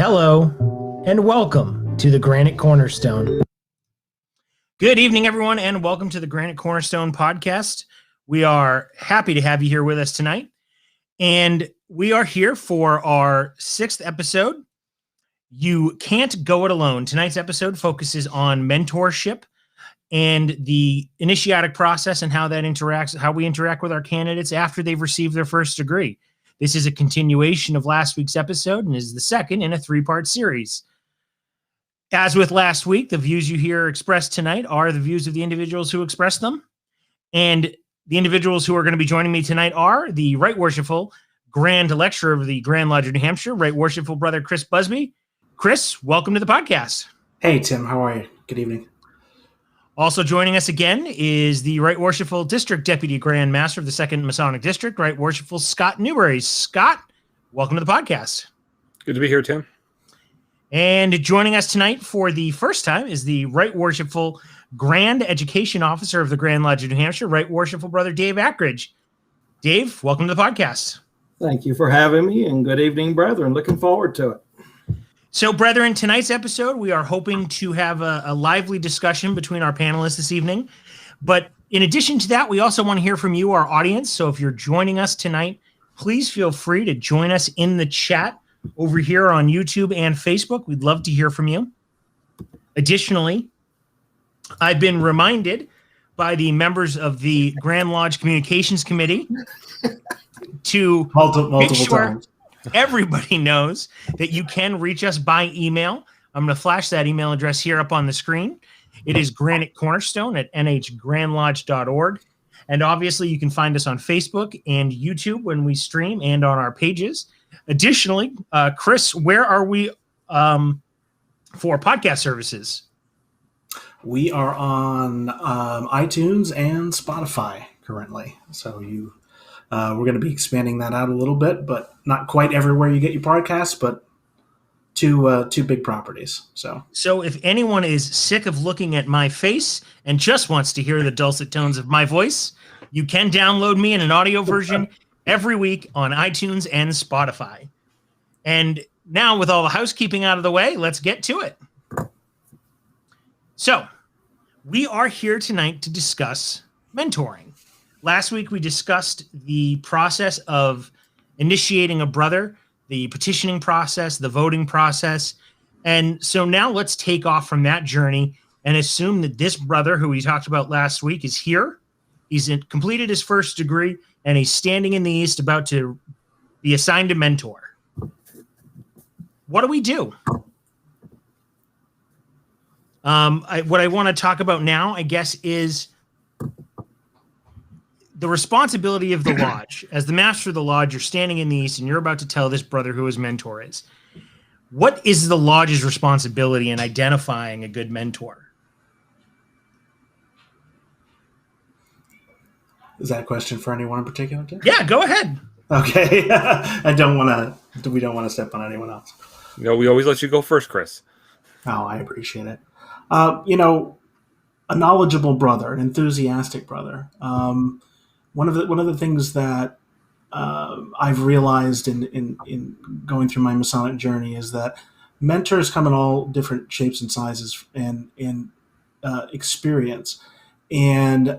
Hello, and welcome to the Granite Cornerstone. Good evening, everyone, and welcome to the Granite Cornerstone podcast. We are happy to have you here with us tonight, and we are here for our 6th episode. You can't go it alone. Tonight's episode focuses on mentorship and the initiatic process and how that interacts, how we interact with our candidates after they've received their first degree. This is a continuation of last week's episode and is the second in a 3-part series. As with last week, the views you hear expressed tonight are the views of the individuals who expressed them. And the individuals who are going to be joining me tonight are the Right Worshipful Grand Lecturer of the Grand Lodge of New Hampshire, Right Worshipful Brother Chris Busby. Chris, welcome to the podcast. Hey, Tim. How are you? Good evening. Also joining us again is the Right Worshipful District Deputy Grand Master of the 2nd Masonic District, Right Worshipful Scot Newbury. Scott, welcome to the podcast. Good to be here, Tim. And joining us tonight for the first time is the Right Worshipful Grand Education Officer of the Grand Lodge of New Hampshire, Right Worshipful Brother Dave Akridge. Dave, welcome to the podcast. Thank you for having me, and good evening, brethren. Looking forward to it. So, brethren, tonight's episode, we are hoping to have a lively discussion between our panelists this evening. But in addition to that, we also want to hear from you, our audience. So if you're joining us tonight, please feel free to join us in the chat over here on YouTube and Facebook. We'd love to hear from you. Additionally, I've been reminded by the members of the Grand Lodge Communications Committee to Multiple times. Everybody knows that you can reach us by email. I'm going to flash that email address here up on the screen. It is granitecornerstone@nhgrandlodge.org. And obviously, you can find us on Facebook and YouTube when we stream and on our pages. Additionally, Chris, where are we for podcast services? We are on iTunes and Spotify currently. So we're going to be expanding that out a little bit, but not quite everywhere you get your podcasts, but two big properties. So if anyone is sick of looking at my face and just wants to hear the dulcet tones of my voice, you can download me in an audio version every week on iTunes and Spotify. And now, with all the housekeeping out of the way, let's get to it. So, we are here tonight to discuss mentoring. Last week, we discussed the process of initiating a brother, the petitioning process, the voting process. And so now let's take off from that journey and assume that this brother who we talked about last week is here. He's completed his first degree, and he's standing in the East about to be assigned a mentor. What do we do? What I want to talk about now, I guess, is the responsibility of the lodge. As the master of the lodge, you're standing in the East and you're about to tell this brother who his mentor is. What is the lodge's responsibility in identifying a good mentor? is that a question for anyone in particular, Tim? Yeah, go ahead. Okay. We don't want to step on anyone else. No, we always let you go first, Chris. Oh, I appreciate it. A knowledgeable brother, an enthusiastic brother. One of the things that I've realized in going through my Masonic journey is that mentors come in all different shapes and sizes and experience, and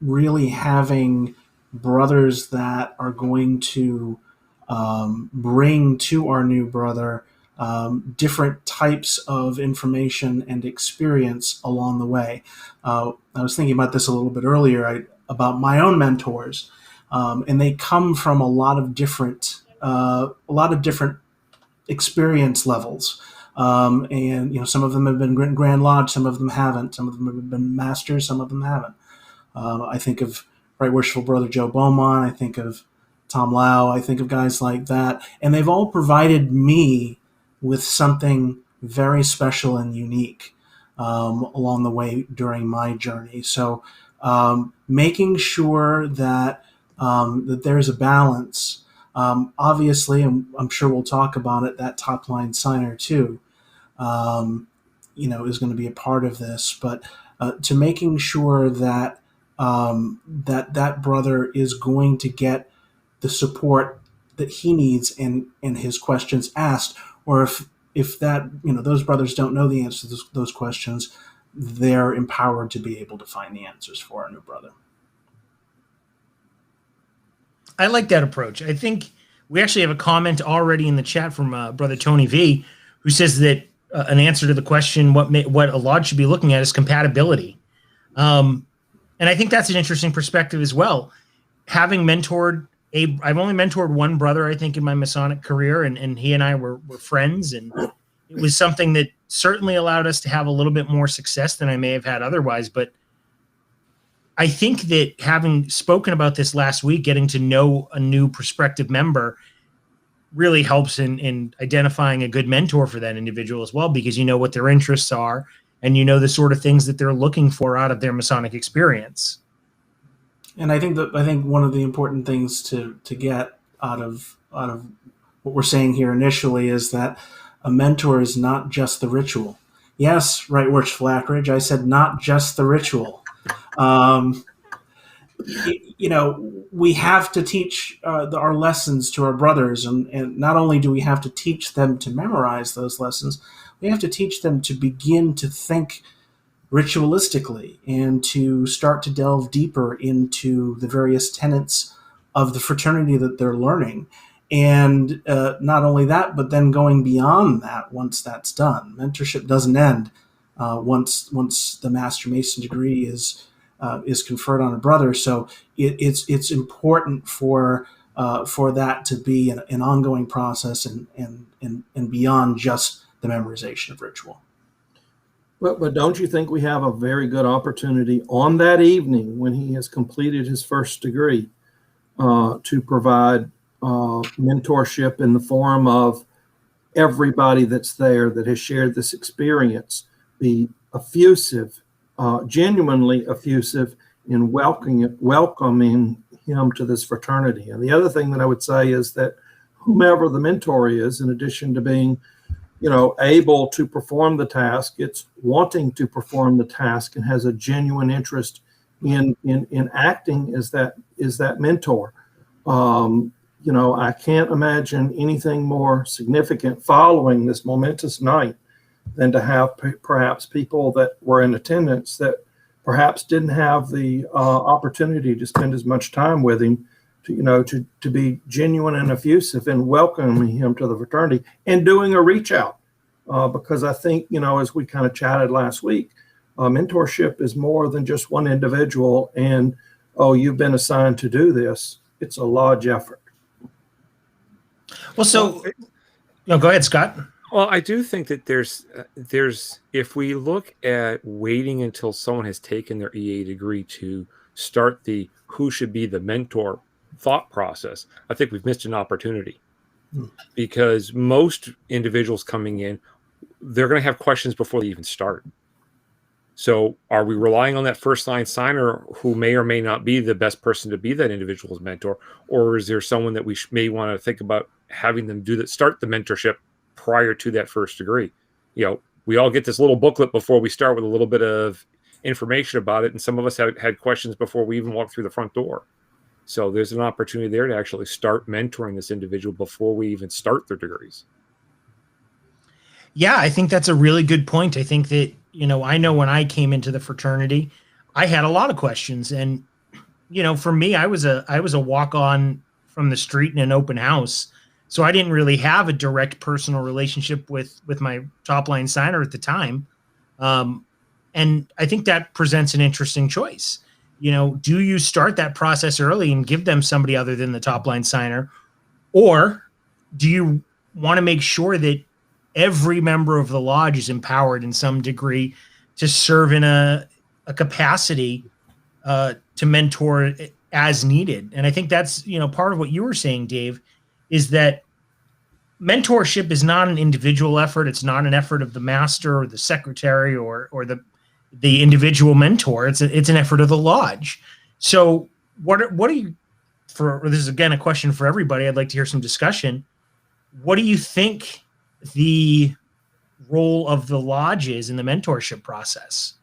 really having brothers that are going to bring to our new brother different types of information and experience along the way. I was thinking about this a little bit earlier about my own mentors, and they come from a lot of different experience levels. And some of them have been Grand Lodge, some of them haven't. Some of them have been masters, some of them haven't. I think of Right Worshipful Brother Joe Beaumont. I think of Tom Lau. I think of guys like that, and they've all provided me with something very special and unique along the way during my journey. So making sure that there's a balance. Obviously, and I'm sure we'll talk about it, that top line signer too, is going to be a part of this. But to making sure that that brother is going to get the support that he needs and his questions asked, or if that, those brothers don't know the answer to those questions, they're empowered to be able to find the answers for a new brother. I like that approach. I think we actually have a comment already in the chat from Brother Tony V, who says that an answer to the question what a lodge should be looking at is compatibility. And I think that's an interesting perspective as well. Having mentored I've only mentored one brother, I think, in my Masonic career, and he and I were friends, and it was something that certainly allowed us to have a little bit more success than I may have had otherwise. But I think that having spoken about this last week, getting to know a new prospective member really helps in identifying a good mentor for that individual as well, because you know what their interests are and you know the sort of things that they're looking for out of their Masonic experience. And I think one of the important things to get out of what we're saying here initially is that a mentor is not just the ritual. Yes, Right Worshipful Akridge, I said not just the ritual. We have to teach our lessons to our brothers, and not only do we have to teach them to memorize those lessons, we have to teach them to begin to think ritualistically and to start to delve deeper into the various tenets of the fraternity that they're learning. And not only that, but then going beyond that once that's done. Mentorship doesn't end once the Master Mason degree is conferred on a brother. So it's important for that to be an ongoing process and beyond just the memorization of ritual. But don't you think we have a very good opportunity on that evening when he has completed his first degree to provide mentorship in the form of everybody that's there that has shared this experience, be effusive, genuinely effusive in welcoming him to this fraternity. And the other thing that I would say is that whomever the mentor is, in addition to being able to perform the task, it's wanting to perform the task and has a genuine interest in acting as that mentor. I can't imagine anything more significant following this momentous night than to have perhaps people that were in attendance that perhaps didn't have the opportunity to spend as much time with him to be genuine and effusive in welcoming him to the fraternity and doing a reach out. Because I think, as we kind of chatted last week, mentorship is more than just one individual and, you've been assigned to do this. It's a lodge effort. Well, go ahead, Scott. Well, I do think that there's if we look at waiting until someone has taken their EA degree to start the who should be the mentor thought process, I think we've missed an opportunity. Because most individuals coming in, they're going to have questions before they even start. So are we relying on that first line signer who may or may not be the best person to be that individual's mentor? Or is there someone that we may want to think about having them start the mentorship prior to that first degree? We all get this little booklet before we start with a little bit of information about it. And some of us have had questions before we even walk through the front door. So there's an opportunity there to actually start mentoring this individual before we even start their degrees. Yeah, I think that's a really good point. I think that, I know when I came into the fraternity, I had a lot of questions. And, for me, I was a walk-on from the street in an open house. So I didn't really have a direct personal relationship with my top line signer at the time. And I think that presents an interesting choice. Do you start that process early and give them somebody other than the top line signer? Or do you want to make sure that every member of the lodge is empowered in some degree to serve in a capacity to mentor as needed? And I think that's, part of what you were saying, Dave, is that mentorship is not an individual effort. It's not an effort of the master or the secretary or the individual mentor. It's an effort of the lodge. So what are you, this is again a question for everybody. I'd like to hear some discussion. What do you think the role of the lodge is in the mentorship process?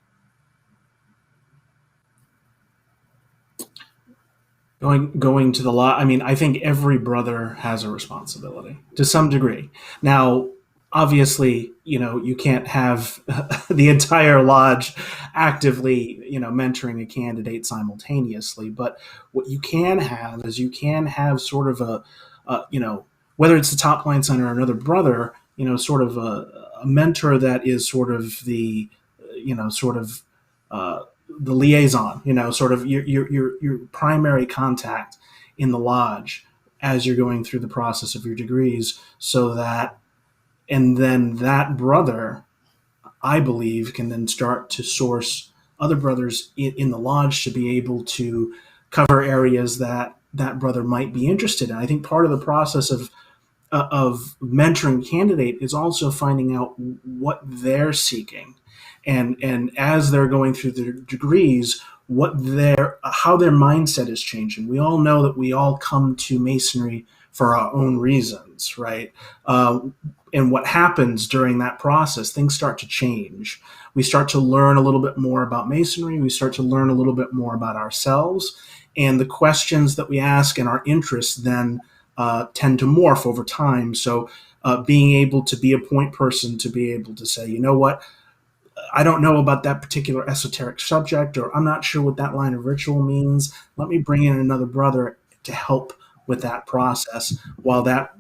Going to the lodge, I think every brother has a responsibility to some degree. Now, obviously, you can't have the entire lodge actively, mentoring a candidate simultaneously. But what you can have is you can have sort of whether it's the top line center or another brother, sort of a mentor that is sort of the, the liaison, sort of your primary contact in the lodge as you're going through the process of your degrees, so that, and then that brother, I believe, can then start to source other brothers in the lodge to be able to cover areas that that brother might be interested in. I think part of the process of mentoring candidate is also finding out what they're seeking, and as they're going through their degrees, how their mindset is changing. We all know that we all come to Masonry for our own reasons, right? And what happens during that process, things start to change. We start to learn a little bit more about Masonry. We start to learn a little bit more about ourselves. And the questions that we ask and our interests then tend to morph over time. So being able to be a point person, to be able to say, you know what, I don't know about that particular esoteric subject, or I'm not sure what that line of ritual means. Let me bring in another brother to help with that process, while that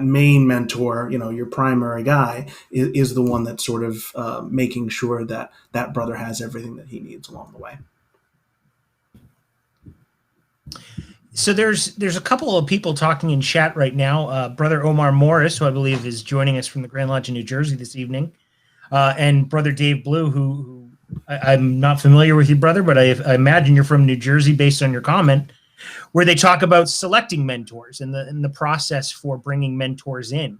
main mentor, your primary guy, is the one that's sort of making sure that that brother has everything that he needs along the way. So there's a couple of people talking in chat right now. Brother Omar Morris, who I believe is joining us from the Grand Lodge in New Jersey this evening, and Brother Dave Blue, who I'm not familiar with you, brother, but I imagine you're from New Jersey based on your comment, where they talk about selecting mentors and the process for bringing mentors in.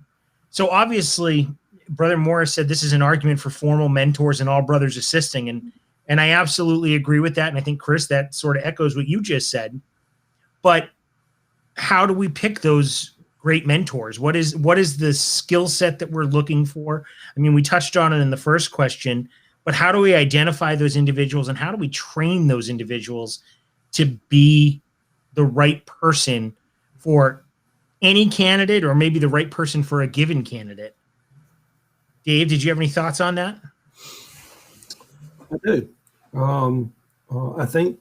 So obviously, Brother Morris said this is an argument for formal mentors and all brothers assisting, and I absolutely agree with that. And I think, Chris, that sort of echoes what you just said. But how do we pick those great mentors? What is the skill set that we're looking for? I mean, we touched on it in the first question, but how do we identify those individuals, and how do we train those individuals to be the right person for any candidate, or maybe the right person for a given candidate? Dave, did you have any thoughts on that? I do. I think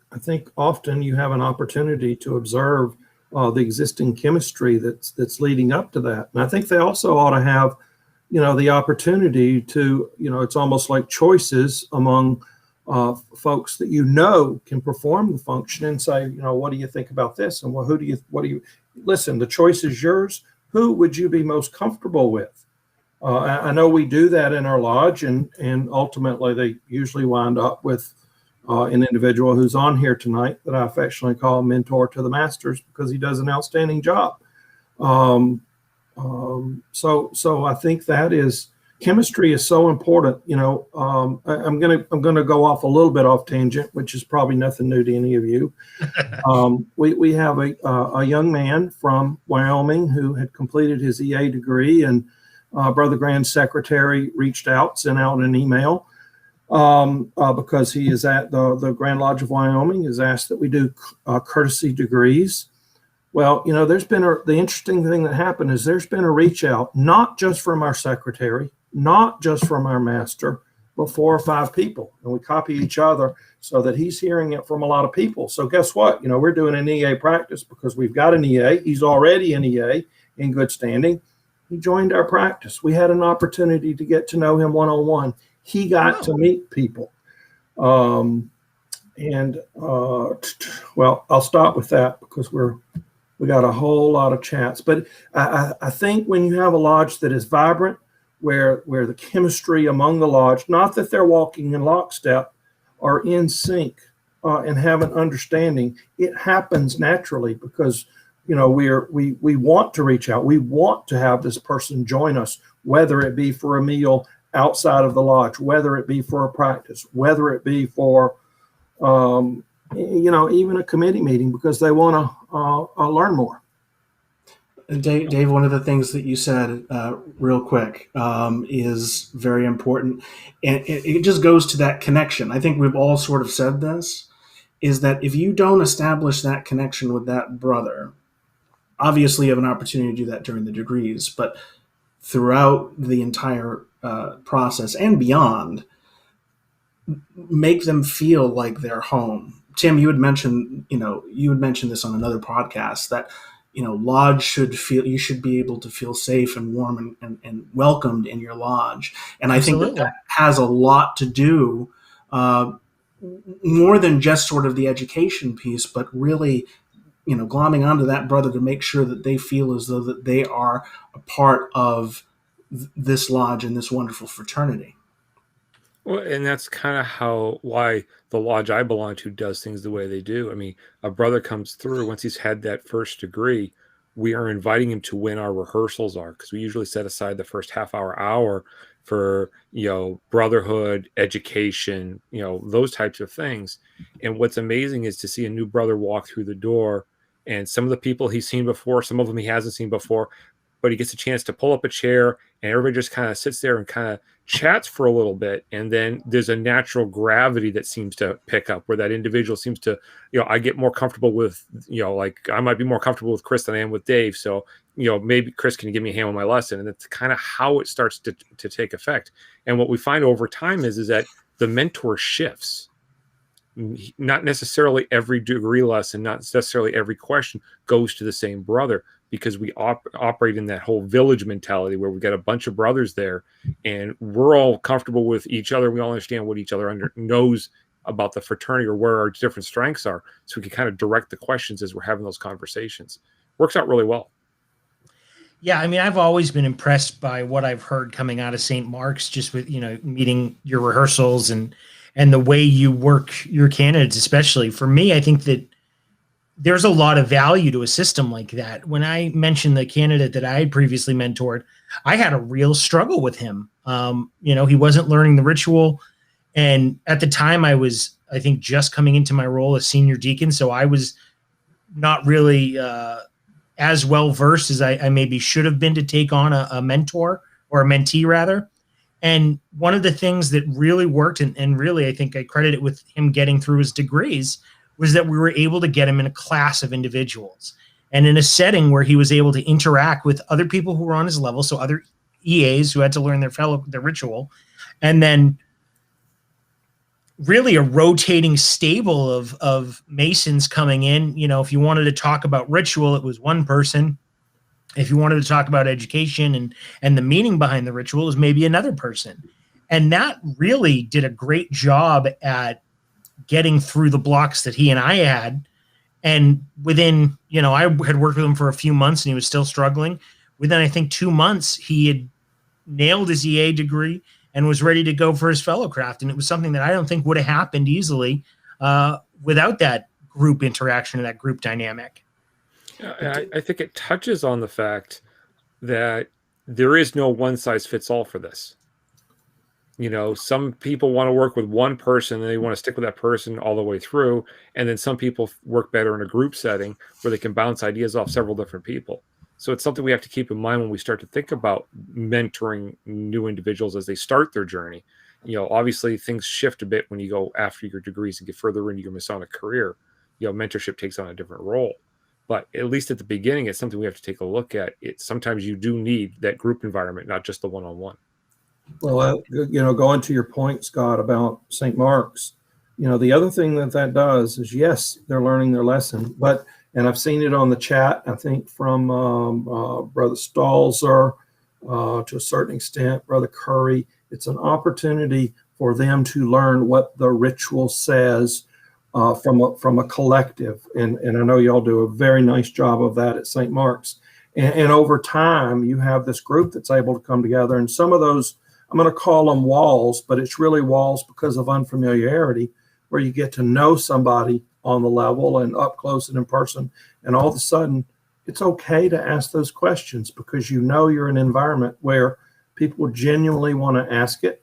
often you have an opportunity to observe the existing chemistry that's leading up to that, and I think they also ought to have, the opportunity to, it's almost like choices among folks that can perform the function, and say, what do you think about this? And what do you listen? The choice is yours. Who would you be most comfortable with? I know we do that in our lodge, and ultimately they usually wind up with an individual who's on here tonight that I affectionately call mentor to the masters, because he does an outstanding job. So I think that is, chemistry is so important. I'm gonna go off a little bit off tangent, which is probably nothing new to any of you. We have a young man from Wyoming who had completed his EA degree, and Brother Grand's secretary sent out an email, because he is at the Grand Lodge of Wyoming, is asked that we do courtesy degrees. Well, the interesting thing that happened is there's been a reach out, not just from our secretary, not just from our master, but 4 or 5 people. And we copy each other so that he's hearing it from a lot of people. So guess what? We're doing an EA practice because we've got an EA. He's already an EA in good standing. He joined our practice. We had an opportunity to get to know him one-on-one. He got to meet people. Well, I'll stop with that because we got a whole lot of chats. But I think when you have a lodge that is vibrant, where the chemistry among the lodge, not that they're walking in lockstep, are in sync and have an understanding, it happens naturally, because we want to reach out. We want to have this person join us, whether it be for a meal outside of the lodge, whether it be for a practice, whether it be for even a committee meeting, because they want to learn more. Dave, one of the things that you said real quick is very important, and it just goes to that connection. I think we've all sort of said this, is that if you don't establish that connection with that brother, obviously you have an opportunity to do that during the degrees, but throughout the entire process and beyond, make them feel like they're home. Tim, you had mentioned this on another podcast that, lodge you should be able to feel safe and warm and welcomed in your lodge. And I think that has a lot to do, more than just sort of the education piece, but really, glomming onto that brother to make sure that they feel as though that they are a part of this lodge and this wonderful fraternity. Well, and that's kind of why the lodge I belong to does things the way they do. I mean, a brother comes through once he's had that first degree. We are inviting him to when our rehearsals are, because we usually set aside the first half hour for, brotherhood, education, those types of things. And what's amazing is to see a new brother walk through the door, and some of the people he's seen before, some of them he hasn't seen before, but he gets a chance to pull up a chair and everybody just kind of sits there and kind of chats for a little bit. And then there's a natural gravity that seems to pick up where that individual seems to, I get more comfortable with, like I might be more comfortable with Chris than I am with Dave. So, maybe Chris can give me a hand with my lesson. And that's kind of how it starts to take effect. And what we find over time is that the mentor shifts. Not necessarily every degree lesson, not necessarily every question goes to the same brother, because we operate in that whole village mentality where we've got a bunch of brothers there and we're all comfortable with each other. We all understand what each other knows about the fraternity or where our different strengths are. So we can kind of direct the questions as we're having those conversations. Works out really well. Yeah, I mean, I've always been impressed by what I've heard coming out of St. Mark's, just with, meeting your rehearsals and the way you work your candidates. Especially for me, I think that there's a lot of value to a system like that. When I mentioned the candidate that I had previously mentored, I had a real struggle with him. He wasn't learning the ritual. And at the time I was, I think, just coming into my role as senior deacon. So I was not really as well versed as I maybe should have been to take on a mentor, or a mentee rather. And one of the things that really worked, and really I think I credit it with him getting through his degrees, was that we were able to get him in a class of individuals and in a setting where he was able to interact with other people who were on his level. So other EAs who had to learn their ritual, and then really a rotating stable of Masons coming in. If you wanted to talk about ritual, it was one person. If you wanted to talk about education and the meaning behind the ritual, it was maybe another person. And that really did a great job at getting through the blocks that he and I had. And within, I had worked with him for a few months and he was still struggling. Within, I think, 2 months, he had nailed his EA degree and was ready to go for his fellowcraft. And it was something that I don't think would have happened easily without that group interaction and that group dynamic. I think it touches on the fact that there is no one size fits all for this. Some people want to work with one person and they want to stick with that person all the way through. And then some people work better in a group setting where they can bounce ideas off several different people. So it's something we have to keep in mind when we start to think about mentoring new individuals as they start their journey. Obviously things shift a bit when you go after your degrees and get further into your Masonic career. Mentorship takes on a different role. But at least at the beginning, it's something we have to take a look at. Sometimes you do need that group environment, not just the one-on-one. Well, going to your point, Scott, about St. Mark's, the other thing that does is, yes, they're learning their lesson, and I've seen it on the chat, I think from Brother Stalzer, to a certain extent, Brother Curry, it's an opportunity for them to learn what the ritual says from a collective. And I know y'all do a very nice job of that at St. Mark's. And over time, you have this group that's able to come together. And some of those, I'm going to call them walls, but it's really walls because of unfamiliarity, where you get to know somebody on the level and up close and in person. And all of a sudden, it's okay to ask those questions because you're in an environment where people genuinely want to ask it,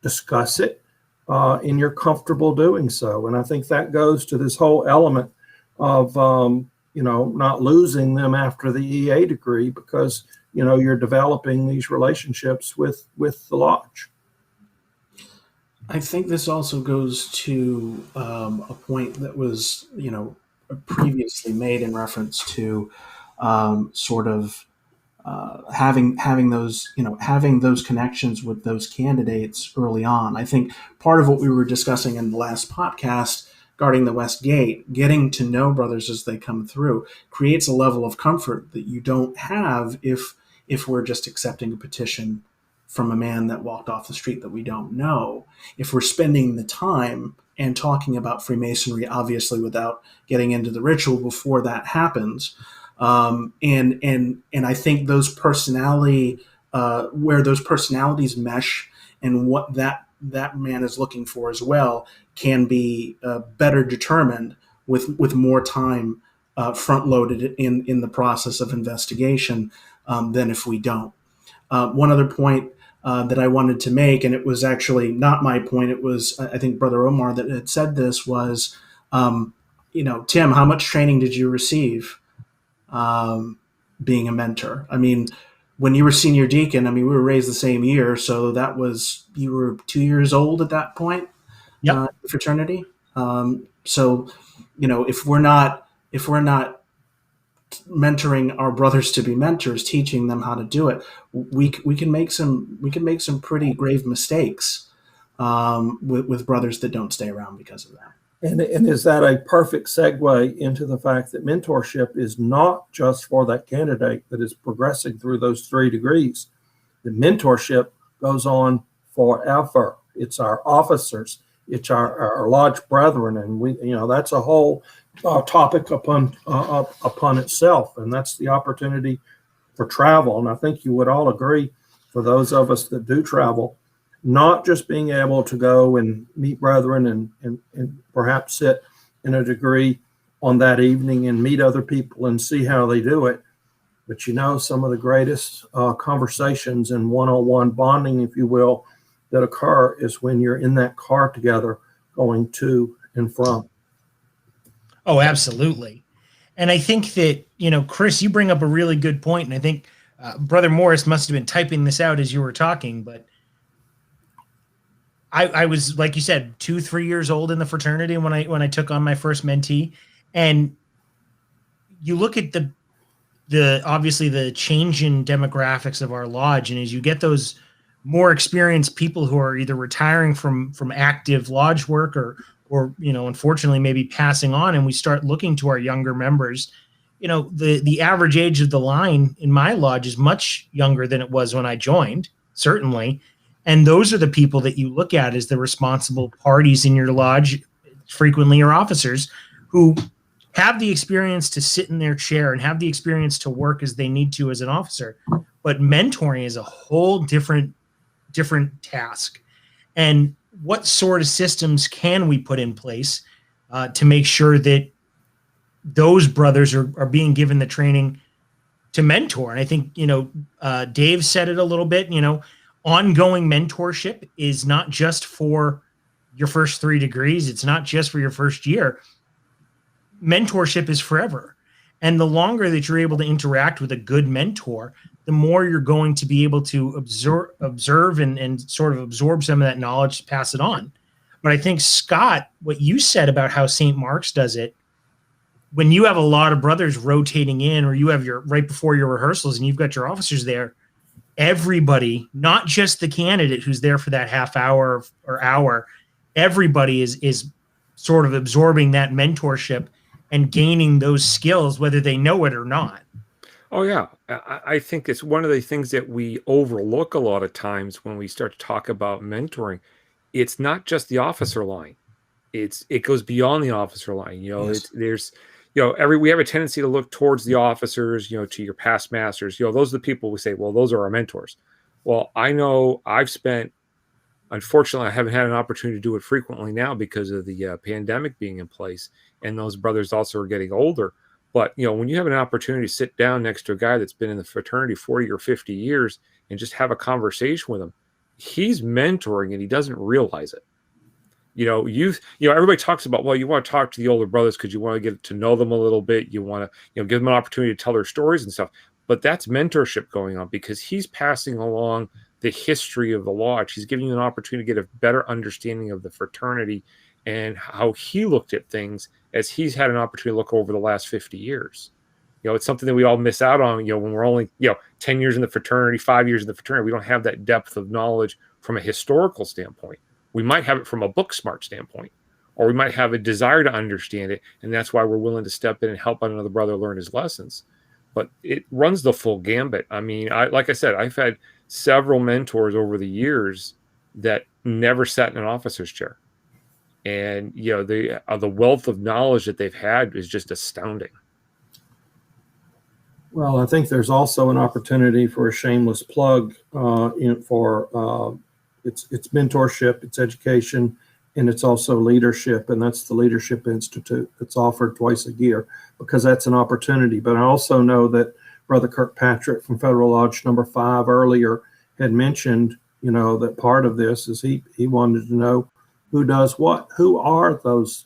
discuss it, and you're comfortable doing so. And I think that goes to this whole element of, not losing them after the EA degree because, you're developing these relationships with the lodge. I think this also goes to a point that was, previously made in reference to sort of having those having those connections with those candidates early on. I think part of what we were discussing in the last podcast guarding the West Gate, getting to know brothers as they come through, creates a level of comfort that you don't have if we're just accepting a petition from a man that walked off the street that we don't know. If we're spending the time and talking about Freemasonry, obviously without getting into the ritual before that happens, and I think those personality where those personalities mesh and what that man is looking for as well can be better determined with more time front loaded in the process of investigation than if we don't. One other point that I wanted to make, and it was actually not my point, it was I think Brother Omar that had said this, was Tim, how much training did you receive being a mentor? I mean, when you were senior deacon, I mean, we were raised the same year, so that was, you were 2 years old at that point. Yep. Fraternity. So, if we're not mentoring our brothers to be mentors, teaching them how to do it, we can make some pretty grave mistakes with brothers that don't stay around because of that. And is that a perfect segue into the fact that mentorship is not just for that candidate that is progressing through those 3 degrees? The mentorship goes on forever. It's our officers, it's our lodge brethren, and we, that's a whole topic upon itself, and that's the opportunity for travel. And I think you would all agree, for those of us that do travel, not just being able to go and meet brethren and perhaps sit in a degree on that evening and meet other people and see how they do it. But some of the greatest conversations and one-on-one bonding, if you will, that occur is when you're in that car together going to and from. Oh, absolutely. And I think that, Chris, you bring up a really good point. And I think Brother Morris must have been typing this out as you were talking, but I was, like you said, 2-3 years old in the fraternity when I took on my first mentee, and you look at the obviously the change in demographics of our lodge, and as you get those more experienced people who are either retiring from active lodge work or unfortunately maybe passing on, and we start looking to our younger members, the average age of the line in my lodge is much younger than it was when I joined, certainly. And those are the people that you look at as the responsible parties in your lodge, frequently your officers, who have the experience to sit in their chair and have the experience to work as they need to as an officer. But mentoring is a whole different task. And what sort of systems can we put in place to make sure that those brothers are being given the training to mentor? And I think, Dave said it a little bit, ongoing mentorship is not just for your first 3 degrees. It's not just for your first year. Mentorship is forever. And the longer that you're able to interact with a good mentor, the more you're going to be able to observe and sort of absorb some of that knowledge to pass it on. But I think, Scott, what you said about how St. Mark's does it, when you have a lot of brothers rotating in, or you have right before your rehearsals and you've got your officers there, everybody, not just the candidate who's there for that half hour or hour, everybody is sort of absorbing that mentorship and gaining those skills, whether they know it or not. Oh, yeah. I think it's one of the things that we overlook a lot of times when we start to talk about mentoring. It's not just the officer line. It goes beyond the officer line. Yes. We have a tendency to look towards the officers, to your past masters. Those are the people we say, well, those are our mentors. Well, I know unfortunately, I haven't had an opportunity to do it frequently now because of the pandemic being in place, and those brothers also are getting older. But, when you have an opportunity to sit down next to a guy that's been in the fraternity 40 or 50 years and just have a conversation with him, he's mentoring and he doesn't realize it. Everybody talks about, well, you want to talk to the older brothers because you want to get to know them a little bit. You want to, give them an opportunity to tell their stories and stuff. But that's mentorship going on because he's passing along the history of the lodge. He's giving you an opportunity to get a better understanding of the fraternity and how he looked at things as he's had an opportunity to look over the last 50 years. It's something that we all miss out on, when we're only, 10 years in the fraternity, 5 years in the fraternity. We don't have that depth of knowledge from a historical standpoint. We might have it from a book smart standpoint, or we might have a desire to understand it. And that's why we're willing to step in and help another brother learn his lessons. But it runs the full gambit. I mean, like I said, I've had several mentors over the years that never sat in an officer's chair. And, the wealth of knowledge that they've had is just astounding. Well, I think there's also an opportunity for a shameless plug for it's mentorship, it's education, and it's also leadership. And that's the Leadership Institute that's offered twice a year, because that's an opportunity. But I also know that Brother Kirkpatrick from Federal Lodge number 5 earlier had mentioned, that part of this is he wanted to know who does what, who are those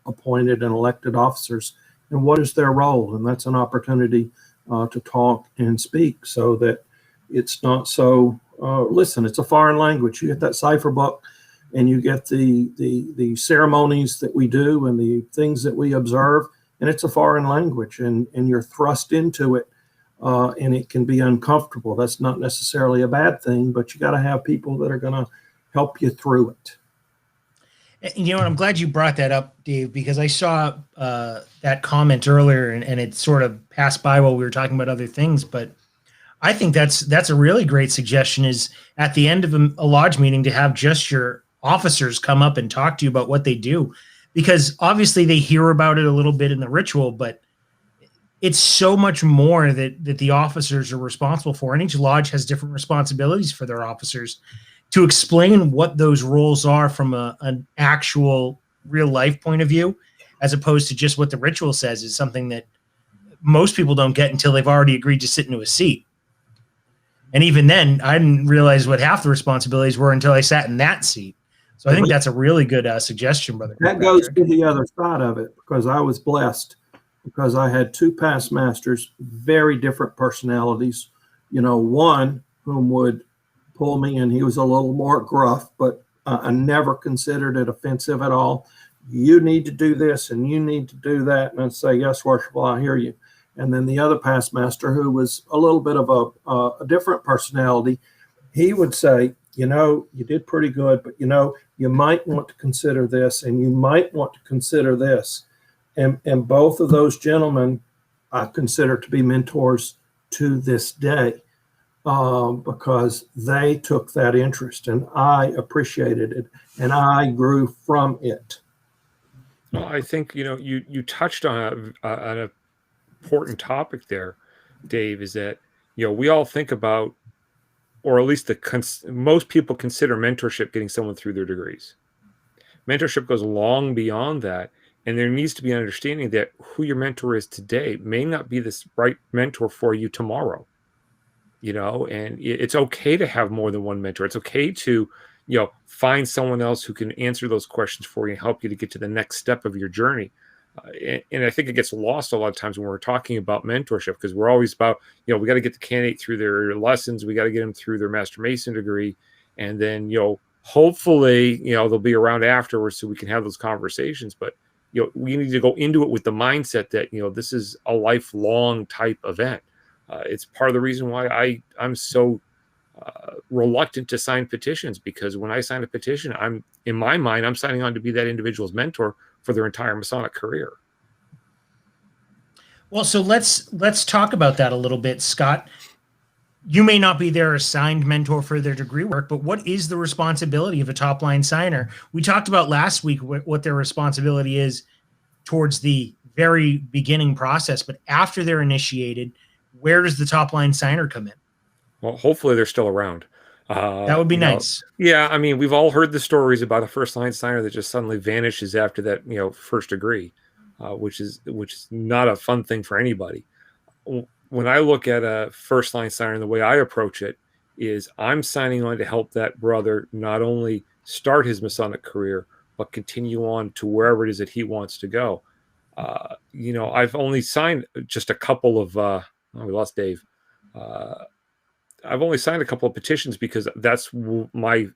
appointed and elected officers, and what is their role. And that's an opportunity to talk and speak, so that it's not so, listen, it's a foreign language. You get that cipher book, and you get the ceremonies that we do and the things that we observe, and it's a foreign language, and you're thrust into it, and it can be uncomfortable. That's not necessarily a bad thing, but you got to have people that are going to help you through it. You know what? I'm glad you brought that up, Dave, because I saw that comment earlier, and it sort of passed by while we were talking about other things. But I think that's a really great suggestion, is at the end of a lodge meeting to have just your officers come up and talk to you about what they do, because obviously they hear about it a little bit in the ritual, but it's so much more that the officers are responsible for. And each lodge has different responsibilities for their officers. To explain what those roles are from an actual real life point of view, as opposed to just what the ritual says, is something that most people don't get until they've already agreed to sit into a seat. And even then, I didn't realize what half the responsibilities were until I sat in that seat. So I think that's a really good suggestion, Brother. That goes to the other side of it, because I was blessed, because I had 2 past masters, very different personalities. One whom would pull me, and he was a little more gruff, but I never considered it offensive at all. You need to do this and you need to do that. And I'd say, yes, Worshipful, I hear you. And then the other past master, who was a little bit of a different personality, he would say, you did pretty good, but you might want to consider this, and you might want to consider this. And both of those gentlemen I consider to be mentors to this day. Because they took that interest, and I appreciated it, and I grew from it. Well, I think you touched on an important topic there, Dave. Is that we all think about, or at least most people consider mentorship getting someone through their degrees. Mentorship goes long beyond that, and there needs to be an understanding that who your mentor is today may not be this right mentor for you tomorrow. And it's okay to have more than one mentor. It's okay to, find someone else who can answer those questions for you and help you to get to the next step of your journey. And I think it gets lost a lot of times when we're talking about mentorship, because we're always about, we got to get the candidate through their lessons. We got to get them through their Master Mason degree. And then, hopefully, they'll be around afterwards so we can have those conversations. But, we need to go into it with the mindset that, this is a lifelong type event. It's part of the reason why I'm so reluctant to sign petitions, because when I sign a petition, in my mind, I'm signing on to be that individual's mentor for their entire Masonic career. Well, so let's talk about that a little bit, Scott. You may not be their assigned mentor for their degree work, but what is the responsibility of a top line signer? We talked about last week what their responsibility is towards the very beginning process, but after they're initiated, where does the top line signer come in? Well, hopefully they're still around. That would be nice. Yeah. I mean, we've all heard the stories about a first line signer that just suddenly vanishes after that, first degree, which is not a fun thing for anybody. When I look at a first line signer, the way I approach it is I'm signing on to help that brother not only start his Masonic career, but continue on to wherever it is that he wants to go. I've only signed just a couple of, we lost Dave. I've only signed a couple of petitions because that's my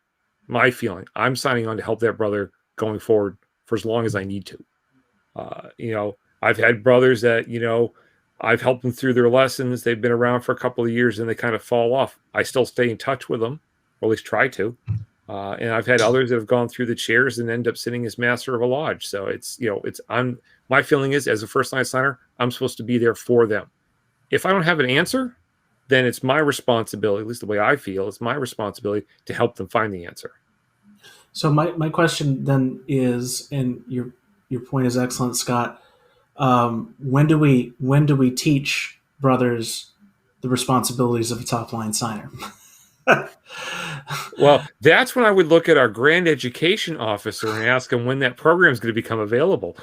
feeling. I'm signing on to help that brother going forward for as long as I need to. I've had brothers that, I've helped them through their lessons. They've been around for a couple of years and they kind of fall off. I still stay in touch with them, or at least try to. And I've had others that have gone through the chairs and end up sitting as master of a lodge. So my feeling is, as a first line signer, I'm supposed to be there for them. If I don't have an answer, then it's my responsibility, at least the way I feel, it's my responsibility to help them find the answer. So my question then is, and your point is excellent, Scott. When do we teach brothers the responsibilities of a top line signer? Well, that's when I would look at our grand education officer and ask him when that program is going to become available.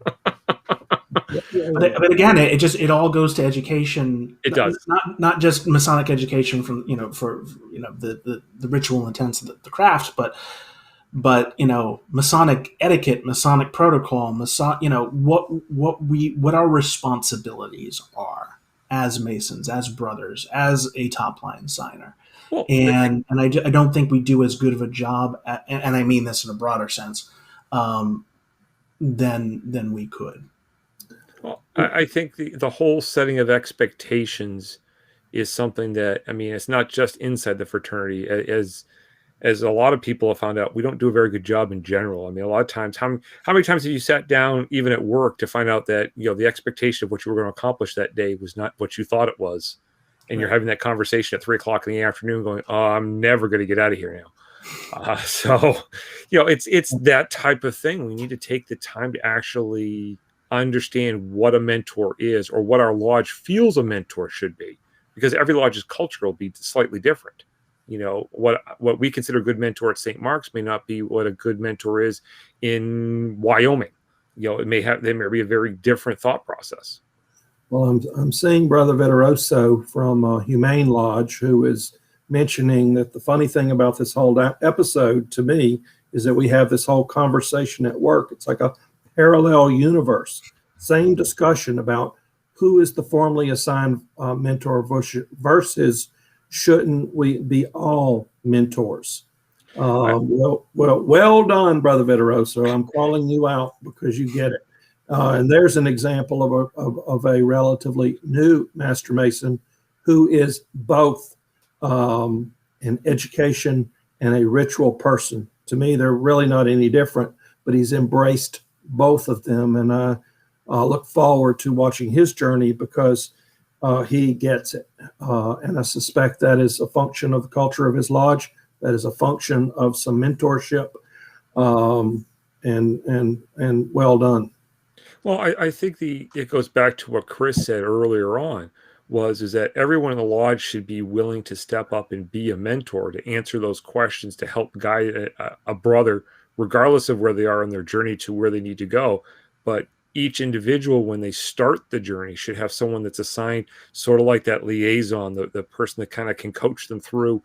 But again, it all goes to education. It does not just Masonic education from the ritual intents of the craft, but Masonic etiquette, Masonic protocol, what our responsibilities are as Masons, as brothers, as a top line signer. Well, and I don't think we do as good of a job and I mean this in a broader sense, than we could. Well, I think the whole setting of expectations is something that, I mean, it's not just inside the fraternity. As a lot of people have found out, we don't do a very good job in general. I mean, a lot of times, how many times have you sat down, even at work, to find out that, the expectation of what you were going to accomplish that day was not what you thought it was? And you're having that conversation at 3:00 in the afternoon going, oh, I'm never going to get out of here now. It's that type of thing. We need to take the time to actually understand what a mentor is, or what our lodge feels a mentor should be, because every lodge's culture will be slightly different. What we consider a good mentor at St. Mark's may not be what a good mentor is in Wyoming. There may be a very different thought process. Well, I'm seeing Brother Veteroso from Humane Lodge, who is mentioning that the funny thing about this whole episode to me is that we have this whole conversation at work. It's like a parallel universe. Same discussion about who is the formally assigned mentor versus shouldn't we be all mentors? Well done, Brother Veteroso. I'm calling you out because you get it. And there's an example of a relatively new Master Mason who is both an education and a ritual person. To me, they're really not any different, but he's embraced both of them. And I look forward to watching his journey because he gets it. And I suspect that is a function of the culture of his lodge. That is a function of some mentorship, and well done. Well, I think it goes back to what Chris said earlier on, is that everyone in the lodge should be willing to step up and be a mentor, to answer those questions, to help guide a brother, regardless of where they are in their journey to where they need to go. But each individual, when they start the journey, should have someone that's assigned, sort of like that liaison, the person that kind of can coach them through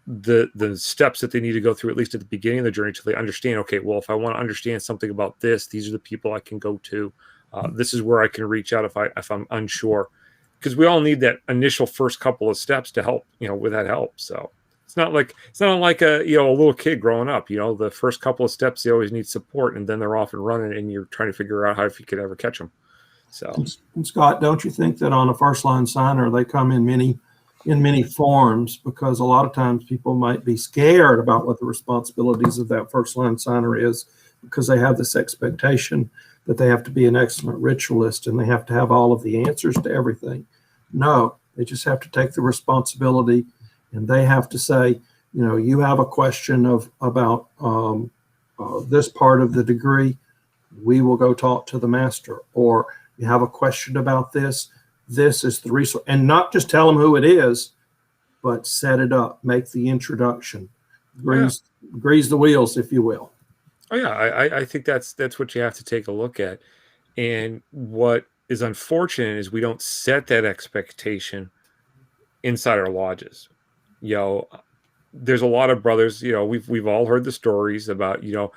the steps that they need to go through, at least at the beginning of the journey, till they understand, okay, well, if I want to understand something about this, these are the people I can go to. This is where I can reach out if I'm unsure, because we all need that initial first couple of steps to help, with that help. So it's not like a little kid growing up. The first couple of steps, they always need support, and then they're off and running, and you're trying to figure out if you could ever catch them. So, and Scott, don't you think that on a first line signer, they come in many forms, because a lot of times people might be scared about what the responsibilities of that first line signer is, because they have this expectation that they have to be an excellent ritualist and they have to have all of the answers to everything. No, they just have to take the responsibility, and they have to say, you have a question about this part of the degree, we will go talk to the master. Or you have a question about this is the resource, and not just tell them who it is, but set it up, make the introduction, grease the wheels, if you will. Oh yeah, I think that's what you have to take a look at. And what is unfortunate is we don't set that expectation inside our lodges. There's a lot of brothers, we've all heard the stories about, I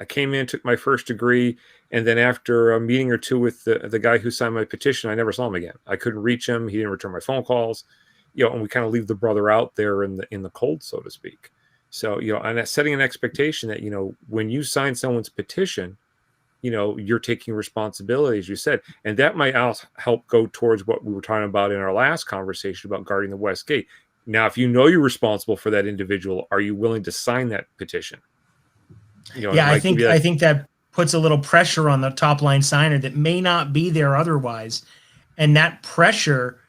came in, took my first degree, and then after a meeting or two with the guy who signed my petition, I never saw him again. I couldn't reach him. He didn't return my phone calls, and we kind of leave the brother out there in the cold, so to speak. So, and that's setting an expectation that, when you sign someone's petition, you're taking responsibility, as you said. And that might also help go towards what we were talking about in our last conversation about guarding the West Gate. Now, if you know you're responsible for that individual, are you willing to sign that petition? I think that puts a little pressure on the top line signer that may not be there otherwise. And that pressure,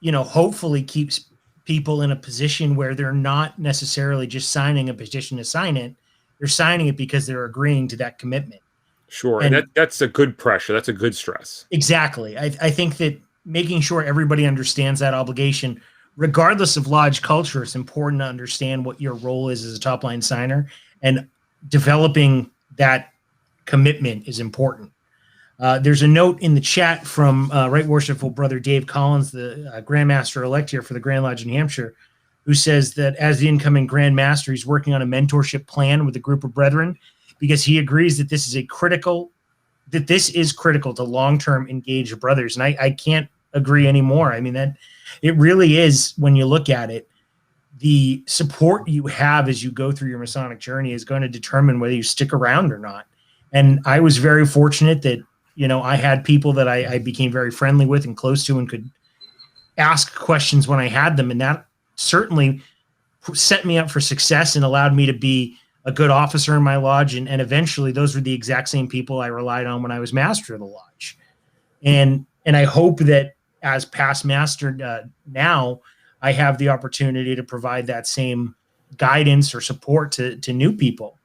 hopefully keeps people in a position where they're not necessarily just signing a petition to sign it. They're signing it because they're agreeing to that commitment. Sure. And that's a good pressure. That's a good stress. Exactly. I think that making sure everybody understands that obligation, regardless of lodge culture, it's important to understand what your role is as a top line signer, and developing that commitment is important. There's a note in the chat from Right Worshipful Brother Dave Collins, the Grand Master elect here for the Grand Lodge in New Hampshire, who says that as the incoming Grand Master, he's working on a mentorship plan with a group of brethren, because he agrees that this is critical to long-term engaged brothers. And I can't agree anymore. I mean, that it really is, when you look at it, the support you have as you go through your Masonic journey is going to determine whether you stick around or not. And I was very fortunate that, I had people that I became very friendly with and close to and could ask questions when I had them. And that certainly set me up for success and allowed me to be a good officer in my lodge. And eventually those were the exact same people I relied on when I was master of the lodge. And I hope that as past master now, I have the opportunity to provide that same guidance or support to new people.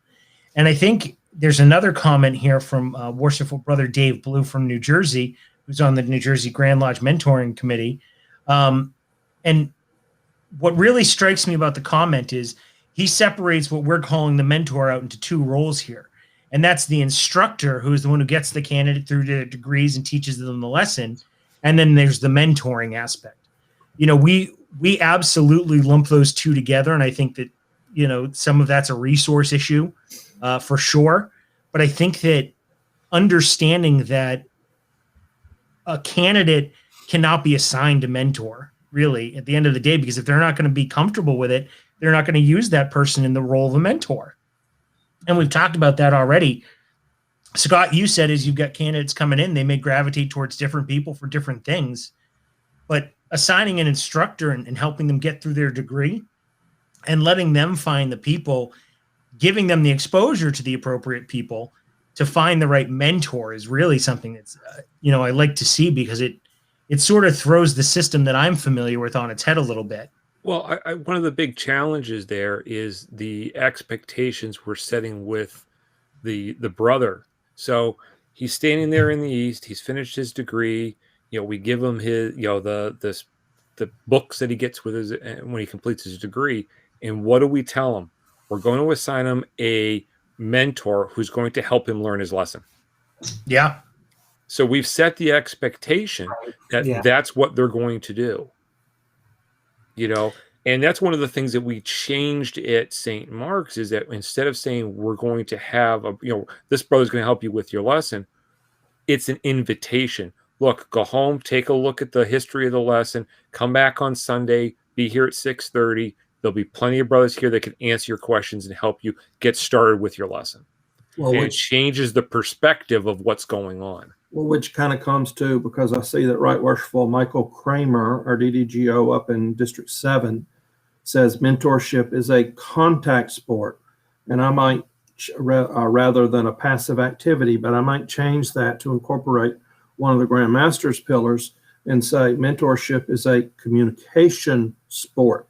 And I think there's another comment here from Worshipful Brother Dave Blue from New Jersey, who's on the New Jersey Grand Lodge Mentoring Committee. And what really strikes me about the comment is he separates what we're calling the mentor out into two roles here. And that's the instructor, who is the one who gets the candidate through their degrees and teaches them the lesson. And then there's the mentoring aspect. We absolutely lump those two together. And I think that, some of that's a resource issue for sure. But I think that understanding that a candidate cannot be assigned a mentor, really, at the end of the day, because if they're not going to be comfortable with it, they're not going to use that person in the role of a mentor. And we've talked about that already. Scott, you said as you've got candidates coming in, they may gravitate towards different people for different things. But assigning an instructor and helping them get through their degree and letting them find the people, giving them the exposure to the appropriate people to find the right mentor is really something that's, I like to see, because it sort of throws the system that I'm familiar with on its head a little bit. Well, one of the big challenges there is the expectations we're setting with the brother. So he's standing there in the East. He's finished his degree. We give him his, the books that he gets with his when he completes his degree. And what do we tell him? We're going to assign him a mentor who's going to help him learn his lesson. Yeah. So we've set the expectation that that's what they're going to do. And that's one of the things that we changed at St. Mark's, is that instead of saying we're going to have this brother's going to help you with your lesson, it's an invitation. Look, go home, take a look at the history of the lesson, come back on Sunday, be here at 6:30. There'll be plenty of brothers here that can answer your questions and help you get started with your lesson. Well, it changes the perspective of what's going on. Well, which kind of comes to, because I see that Right Worshipful Michael Kramer, our DDGO up in District 7, says mentorship is a contact sport. And I might, rather than a passive activity, but I might change that to incorporate one of the Grand Master's pillars and say mentorship is a communication sport,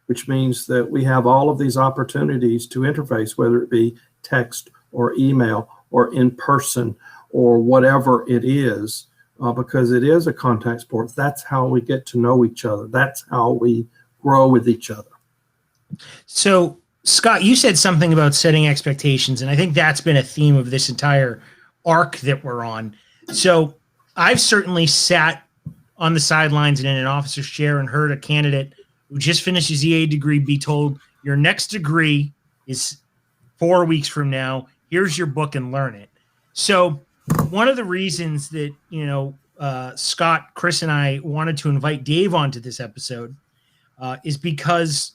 which means that we have all of these opportunities to interface, whether it be text or email or in person or whatever it is, because it is a contact sport. That's how we get to know each other. That's how we grow with each other. So, Scott, you said something about setting expectations, and I think that's been a theme of this entire arc that we're on. So I've certainly sat on the sidelines and in an officer's chair and heard a candidate who just finished his EA degree be told, your next degree is 4 weeks from now. Here's your book and learn it. So one of the reasons that, Scott, Chris, and I wanted to invite Dave onto this episode is because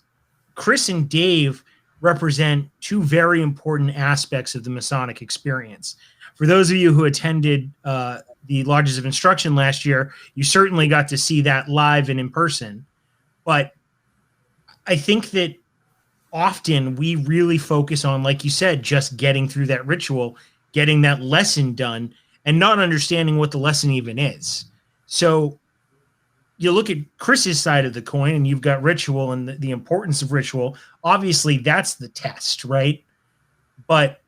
Chris and Dave represent two very important aspects of the Masonic experience. For those of you who attended the Lodges of Instruction last year, you certainly got to see that live and in person. But I think that often we really focus on, like you said, just getting through that ritual, getting that lesson done, and not understanding what the lesson even is. So you look at Chris's side of the coin, and you've got ritual and the importance of ritual. Obviously, that's the test, right? But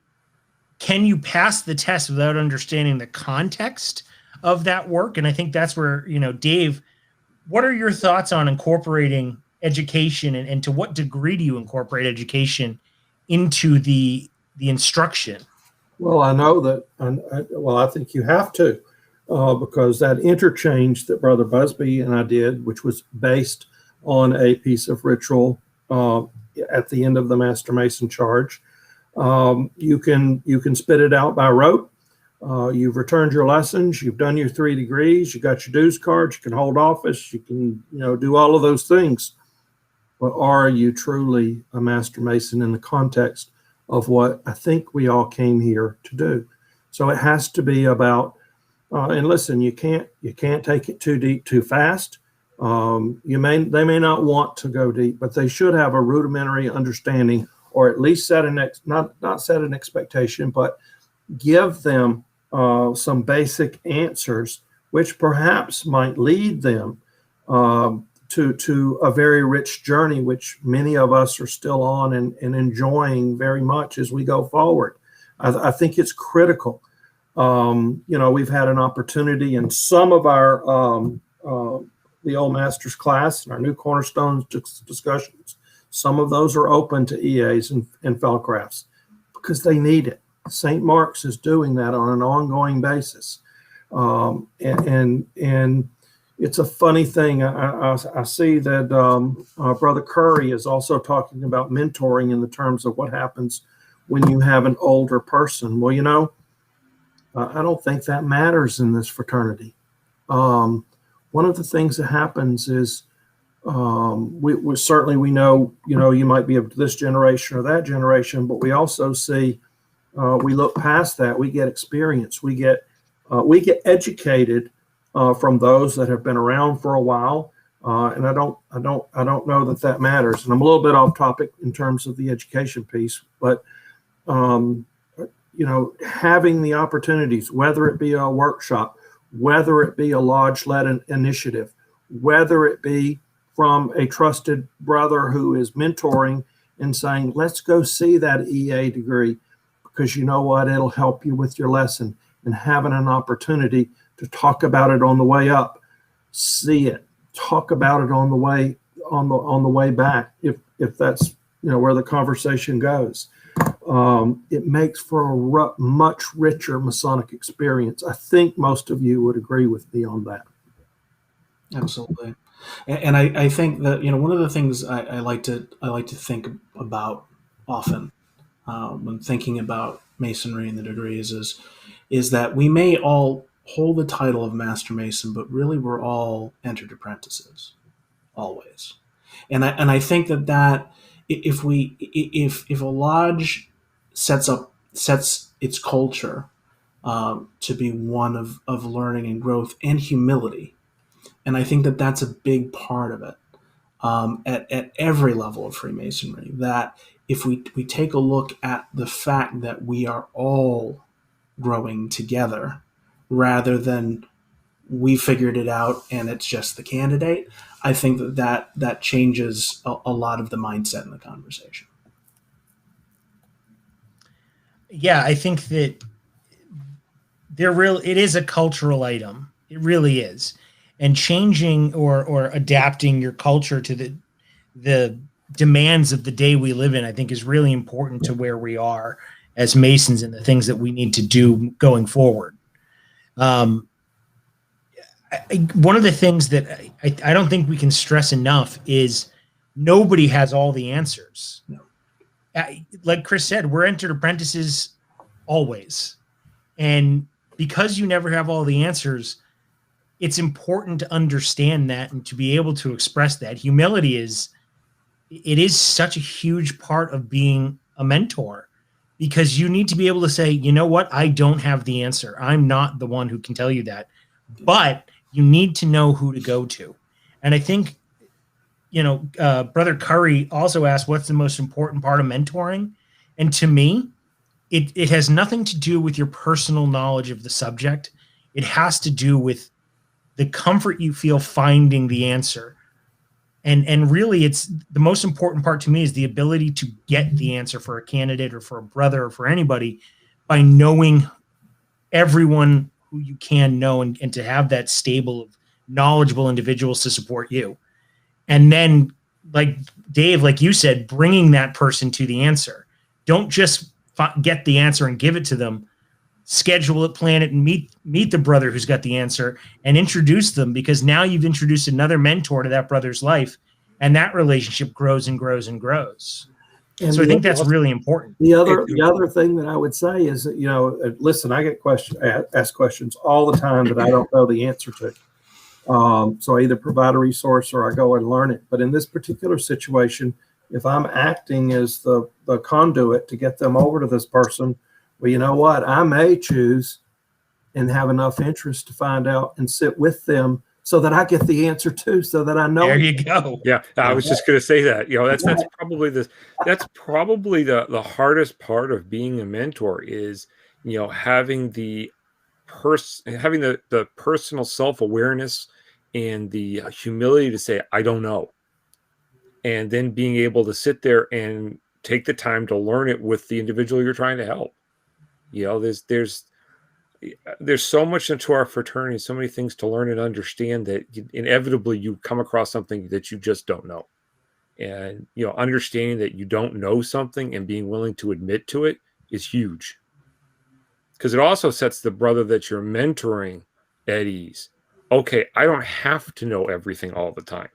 can you pass the test without understanding the context of that work? And I think that's where, Dave, what are your thoughts on incorporating education, and to what degree do you incorporate education into the instruction? Well, I know that, I think you have to, because that interchange that Brother Busby and I did, which was based on a piece of ritual at the end of the Master Mason charge, you can spit it out by rote. You've returned your lessons. You've done your 3 degrees. You got your dues cards. You can hold office. You can, do all of those things. But are you truly a Master Mason in the context of what I think we all came here to do? So it has to be about, and listen, you can't take it too deep too fast. They may not want to go deep, but they should have a rudimentary understanding, or at least not set an expectation, but give them some basic answers, which perhaps might lead them to a very rich journey, which many of us are still on and enjoying very much as we go forward. I think it's critical. We've had an opportunity in some of our the old Masters class and our new Cornerstone discussions. Some of those are open to EAs and Fellcrafts because they need it. St. Mark's is doing that on an ongoing basis. And it's a funny thing. I see that Brother Curry is also talking about mentoring in the terms of what happens when you have an older person. Well, I don't think that matters in this fraternity. One of the things that happens is we certainly know, you might be of this generation or that generation, but we also see, we look past that. We get experience. We get educated from those that have been around for a while, and I don't know that matters. And I'm a little bit off topic in terms of the education piece, but having the opportunities, whether it be a workshop, whether it be a lodge-led initiative, whether it be from a trusted brother who is mentoring and saying, let's go see that EA degree, because you know what, it'll help you with your lesson, and having an opportunity to talk about it on the way up, see it, talk about it on the way back, if that's where the conversation goes. It makes for a much richer Masonic experience. I think most of you would agree with me on that. Absolutely. And I think that, one of the things I like to think about often when thinking about Masonry and the degrees is that we may all hold the title of Master Mason, but really we're all entered apprentices, always. And I think that if a lodge sets its culture to be one of learning and growth and humility, and I think that that's a big part of it at every level of Freemasonry, that if we take a look at the fact that we are all growing together rather than we figured it out and it's just the candidate, I think that changes a lot of the mindset in the conversation. Yeah, I think that it is a cultural item. It really is. And changing or adapting your culture to the demands of the day we live in, I think, is really important to where we are as Masons and the things that we need to do going forward. One of the things that I don't think we can stress enough is nobody has all the answers. No. Like Chris said, we're entered apprentices always. And because you never have all the answers, it's important to understand that and to be able to express that. Humility is it is such a huge part of being a mentor, because you need to be able to say, you know what, I don't have the answer. I'm not the one who can tell you that, but you need to know who to go to. And I think, Brother Curry also asked, what's the most important part of mentoring? And to me, it has nothing to do with your personal knowledge of the subject. It has to do with the comfort you feel finding the answer. And really, it's the most important part to me is the ability to get the answer for a candidate or for a brother or for anybody by knowing everyone who you can know, and to have that stable of knowledgeable individuals to support you. And then, like Dave, like you said, bringing that person to the answer. Don't just get the answer and give it to them. Schedule it, plan it, and meet the brother who's got the answer and introduce them, because now you've introduced another mentor to that brother's life, and that relationship grows and grows and grows. And so I think that's really important. The other thing that I would say is that, listen, I get asked questions all the time that I don't know the answer to. So I either provide a resource or I go and learn it. But in this particular situation, if I'm acting as the conduit to get them over to this person, well, you know what? I may choose and have enough interest to find out and sit with them so that I get the answer too, so that I know. There you go. Yeah, I was just going to say that. That's probably the hardest part of being a mentor is having the personal self-awareness and the humility to say I don't know, and then being able to sit there and take the time to learn it with the individual you're trying to help. There's so much into our fraternity, so many things to learn and understand that inevitably you come across something that you just don't know. And, understanding that you don't know something and being willing to admit to it is huge. Because it also sets the brother that you're mentoring at ease. Okay, I don't have to know everything all the time.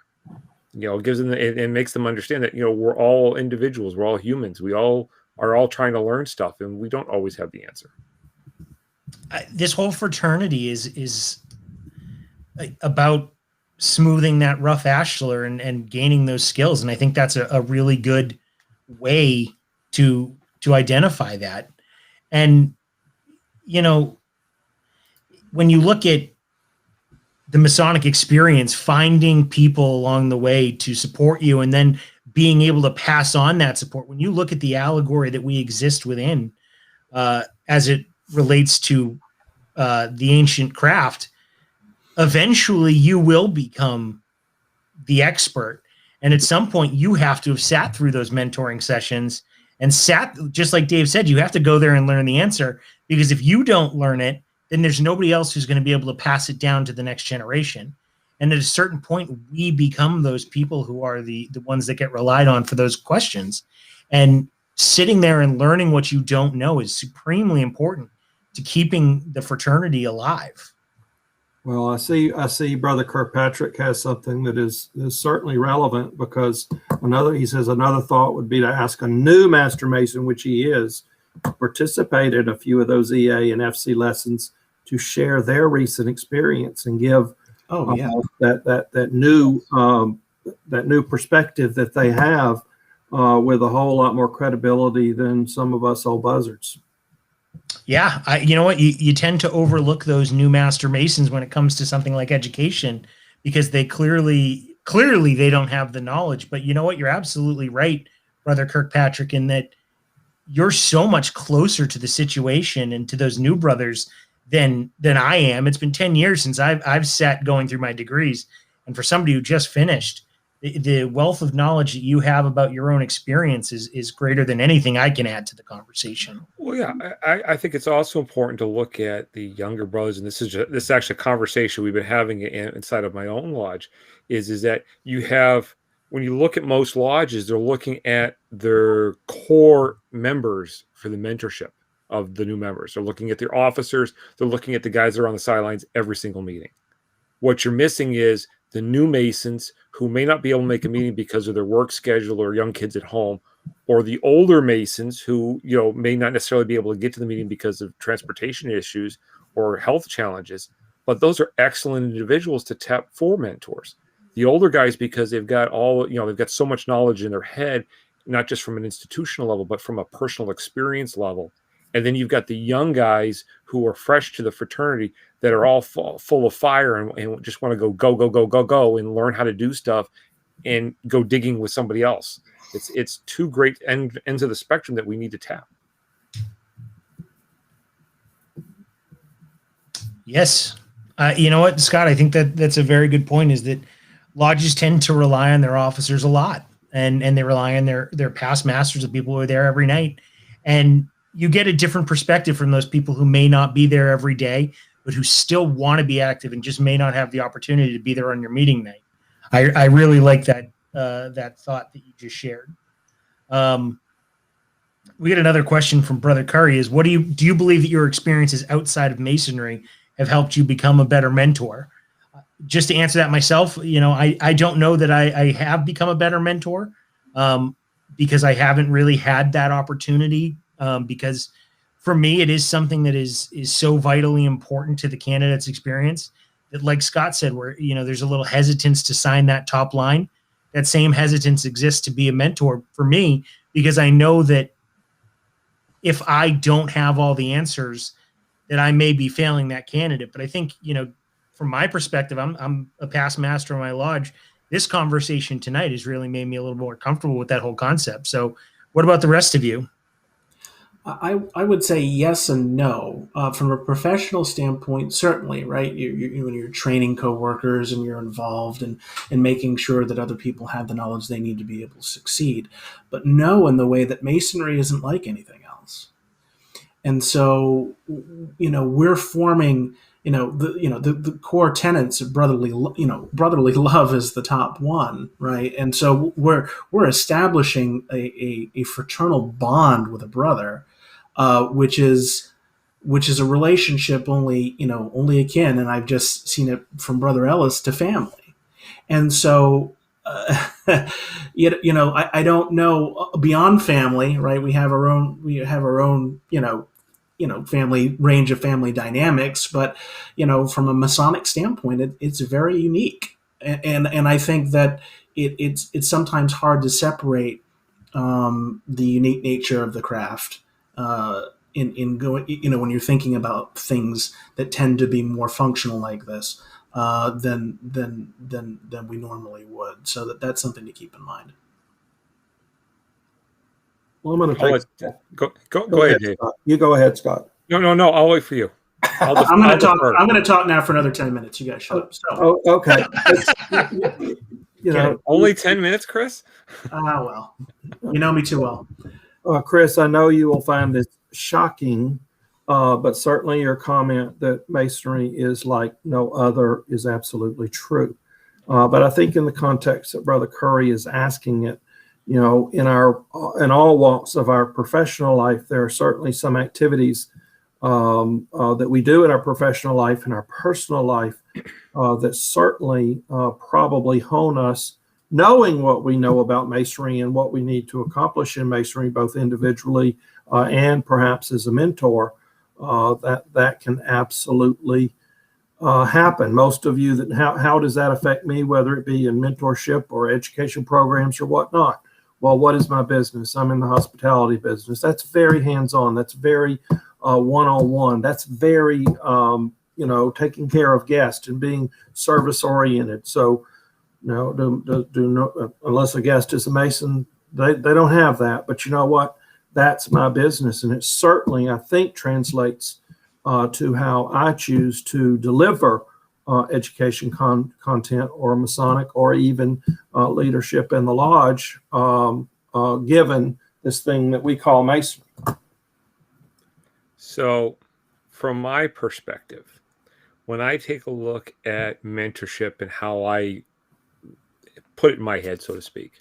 It gives them, it makes them understand that, we're all individuals, we're all humans. We all are all trying to learn stuff, and we don't always have the answer. This whole fraternity is about smoothing that rough ashlar and gaining those skills. And I think that's a really good way to identify that. And, when you look at the Masonic experience, finding people along the way to support you and then being able to pass on that support, when you look at the allegory that we exist within, as it relates to the ancient craft, eventually you will become the expert. And at some point you have to have sat through those mentoring sessions and just like Dave said, you have to go there and learn the answer, because if you don't learn it, then there's nobody else who's going to be able to pass it down to the next generation. And at a certain point, we become those people who are the ones that get relied on for those questions. And sitting there and learning what you don't know is supremely important to keeping the fraternity alive. Well, I see Brother Kirkpatrick has something that is certainly relevant, because he says another thought would be to ask a new Master Mason, which he is, participate in a few of those EA and FC lessons to share their recent experience and give that new perspective that they have with a whole lot more credibility than some of us old buzzards. Yeah, you know what? You tend to overlook those new Master Masons when it comes to something like education, because they clearly they don't have the knowledge. But you know what? You're absolutely right, Brother Kirkpatrick, in that you're so much closer to the situation and to those new brothers than I am. It's been 10 years since I've sat going through my degrees, and for somebody who just finished, the wealth of knowledge that you have about your own experience is greater than anything I can add to the conversation. Well, yeah, I think it's also important to look at the younger brothers, and this is actually a conversation we've been having inside of my own lodge, is that you have, when you look at most lodges, they're looking at their core members for the mentorship of the new members. They're looking at their officers. They're looking at the guys that are on the sidelines every single meeting. What you're missing is the new Masons who may not be able to make a meeting because of their work schedule or young kids at home, or the older Masons who, may not necessarily be able to get to the meeting because of transportation issues or health challenges. But those are excellent individuals to tap for mentors. The older guys, because they've got they've got so much knowledge in their head, not just from an institutional level, but from a personal experience level. And then you've got the young guys who are fresh to the fraternity that are all full of fire and just want to go and learn how to do stuff and go digging with somebody else. It's two great ends of the spectrum that we need to tap. Yes. You know what, Scott, I think that's a very good point, is that lodges tend to rely on their officers a lot, and they rely on their past masters, the people who are there every night. And you get a different perspective from those people who may not be there every day, but who still want to be active and just may not have the opportunity to be there on your meeting night. I really like that thought that you just shared. We get another question from Brother Curry is, do you believe that your experiences outside of Masonry have helped you become a better mentor? Just to answer that myself, I don't know that I have become a better mentor, because I haven't really had that opportunity, because for me, it is something that is so vitally important to the candidate's experience that, like Scott said, where, there's a little hesitance to sign that top line. That same hesitance exists to be a mentor for me, because I know that if I don't have all the answers, that I may be failing that candidate. But I think, from my perspective, I'm a past master in my lodge. This conversation tonight has really made me a little more comfortable with that whole concept. So what about the rest of you? I would say yes and no. From a professional standpoint, certainly, right? When you're training coworkers and you're involved in making sure that other people have the knowledge they need to be able to succeed. But no, in the way that Masonry isn't like anything else. And so, we're forming, the core tenets of brotherly love is the top one, right? And so we're establishing a fraternal bond with a brother, which is a relationship only akin, and I've just seen it from Brother Ellis, to family. And so, I don't know beyond family, right? We have our own, family range of family dynamics, but from a Masonic standpoint, it's very unique, and I think that it's sometimes hard to separate the unique nature of the craft in going, when you're thinking about things that tend to be more functional like this than we normally would. So that's something to keep in mind. Well, I'm going to take go ahead, Dave. Scott. You go ahead, Scott. No, I'll wait for you. I'm going to talk now for another 10 minutes. You guys shut up. So. Okay. Only 10 minutes, Chris? Well, you know me too well. Chris, I know you will find this shocking, but certainly your comment that Masonry is like no other is absolutely true. But I think in the context that Brother Curry is asking it, in all walks of our professional life, there are certainly some activities that we do in our professional life and our personal life that certainly probably hone us, knowing what we know about Masonry and what we need to accomplish in Masonry, both individually and perhaps as a mentor, that can absolutely happen. Most of you, how does that affect me, whether it be in mentorship or education programs or whatnot? Well, what is my business? I'm in the hospitality business. That's very hands-on. That's very one-on-one. That's very, taking care of guests and being service-oriented. So, unless a guest is a Mason, they don't have that. But you know what? That's my business. And it certainly, I think, translates to how I choose to deliver education content or Masonic or even leadership in the lodge, given this thing that we call Masonry. So from my perspective, when I take a look at mentorship and how I put it in my head, so to speak,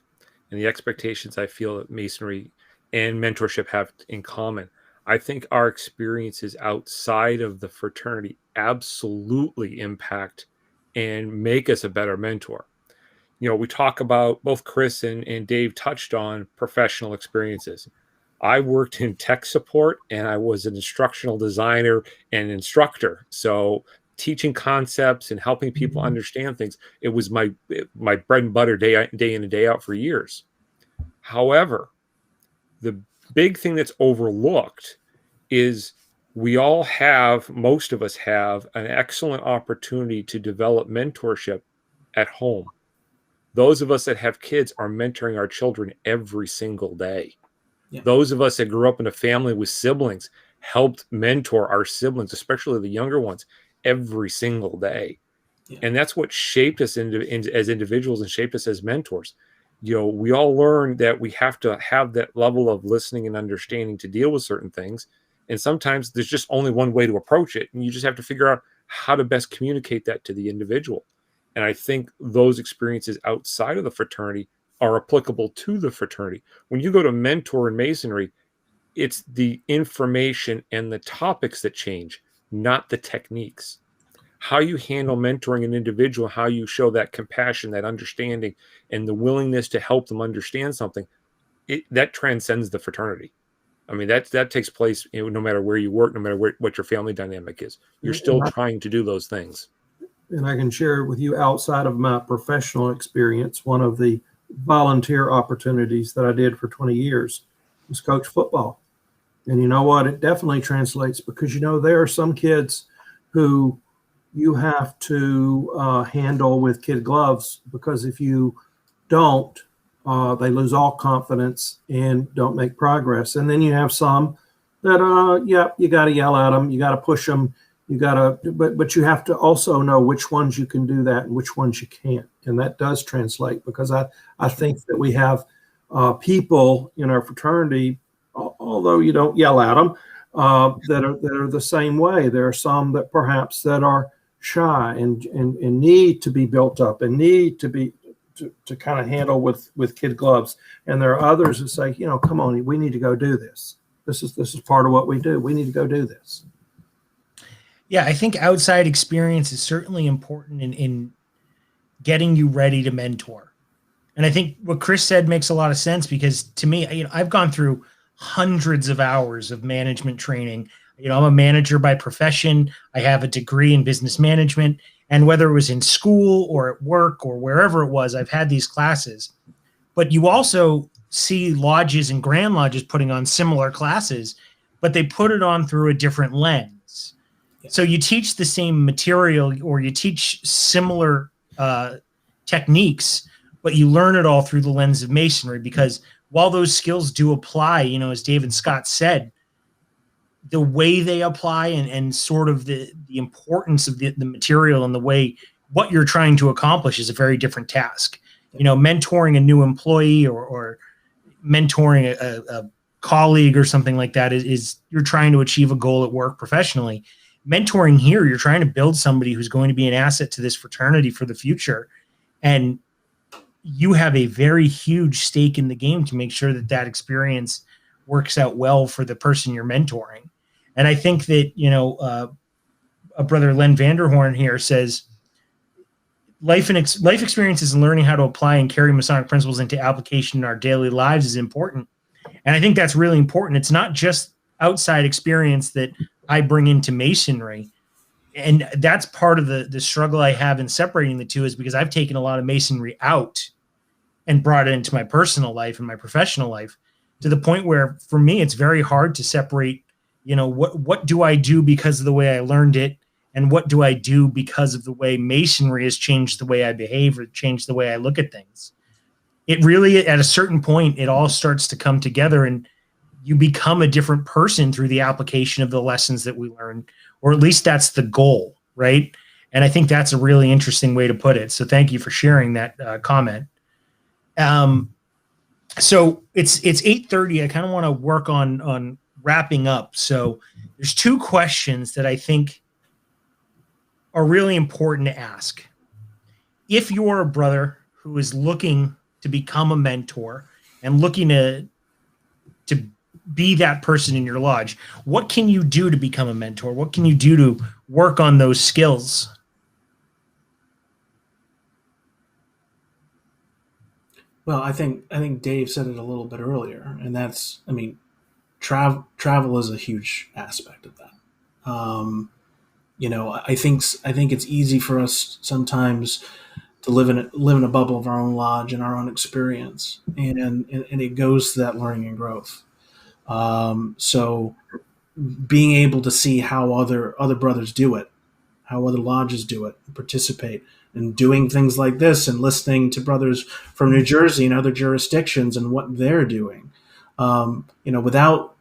and the expectations I feel that Masonry and mentorship have in common, I think our experiences outside of the fraternity absolutely impact and make us a better mentor. We talk about, both Chris and Dave touched on professional experiences. I worked in tech support and I was an instructional designer and instructor. So teaching concepts and helping people understand things. It was my bread and butter day in and day out for years. However, the big thing that's overlooked is most of us have an excellent opportunity to develop mentorship at home. Those of us that have kids are mentoring our children every single day. Yeah. Those of us that grew up in a family with siblings helped mentor our siblings, especially the younger ones, every single day. Yeah. And that's what shaped us as individuals and shaped us as mentors. We all learned that we have to have that level of listening and understanding to deal with certain things. And sometimes there's just only one way to approach it. And you just have to figure out how to best communicate that to the individual. And I think those experiences outside of the fraternity are applicable to the fraternity. When you go to mentor in Masonry, it's the information and the topics that change, not the techniques. How you handle mentoring an individual, how you show that compassion, that understanding, and the willingness to help them understand something, that transcends the fraternity. I mean, that takes place no matter where you work, no matter what your family dynamic is. You're still trying to do those things. And I can share with you, outside of my professional experience, one of the volunteer opportunities that I did for 20 years was coach football. And you know what? It definitely translates, because, there are some kids who you have to handle with kid gloves, because if you don't, they lose all confidence and don't make progress. And then you have some that, you got to yell at them, you got to push them, but you have to also know which ones you can do that and which ones you can't. And that does translate, because I think that we have people in our fraternity, although you don't yell at them, that are the same way. There are some that perhaps that are shy and need to be built up and need to be to kind of handle with kid gloves. And there are others that say, come on, we need to go do this. This is part of what we do. We need to go do this. Yeah, I think outside experience is certainly important in getting you ready to mentor. And I think what Chris said makes a lot of sense, because to me, I've gone through hundreds of hours of management training. I'm a manager by profession. I have a degree in business management. And whether it was in school or at work or wherever it was, I've had these classes. But you also see lodges and grand lodges putting on similar classes, but they put it on through a different lens. So you teach the same material, or you teach similar techniques, but you learn it all through the lens of Masonry, because while those skills do apply, as Dave and Scott said, the way they apply and sort of the importance of the material and the way what you're trying to accomplish is a very different task. Mentoring a new employee or mentoring a colleague or something like that is you're trying to achieve a goal at work professionally. Mentoring here, you're trying to build somebody who's going to be an asset to this fraternity for the future. And you have a very huge stake in the game to make sure that experience works out well for the person you're mentoring. And I think that, a brother Len Vanderhorn here says, life experiences and learning how to apply and carry Masonic principles into application in our daily lives is important. And I think that's really important. It's not just outside experience that I bring into Masonry. And that's part of the struggle I have in separating the two, is because I've taken a lot of Masonry out and brought it into my personal life and my professional life, to the point where for me, it's very hard to separate, what do I do because of the way I learned it, and what do I do because of the way Masonry has changed the way I behave or changed the way I look at things. It really, at a certain point, it all starts to come together, and you become a different person through the application of the lessons that we learn, or at least that's the goal, right? And I think that's a really interesting way to put it. So thank you for sharing that comment. So it's 8:30. I kind of want to work on wrapping up. So there's two questions that I think are really important to ask. If you're a brother who is looking to become a mentor and looking to be that person in your lodge, what can you do to become a mentor? What can you do to work on those skills? Well, I think Dave said it a little bit earlier, and that's, travel is a huge aspect of that. I think it's easy for us sometimes to live in a bubble of our own lodge and our own experience, and it goes to that learning and growth. So being able to see how other brothers do it, how other lodges do it, participate, and doing things like this, and listening to brothers from New Jersey and other jurisdictions and what they're doing.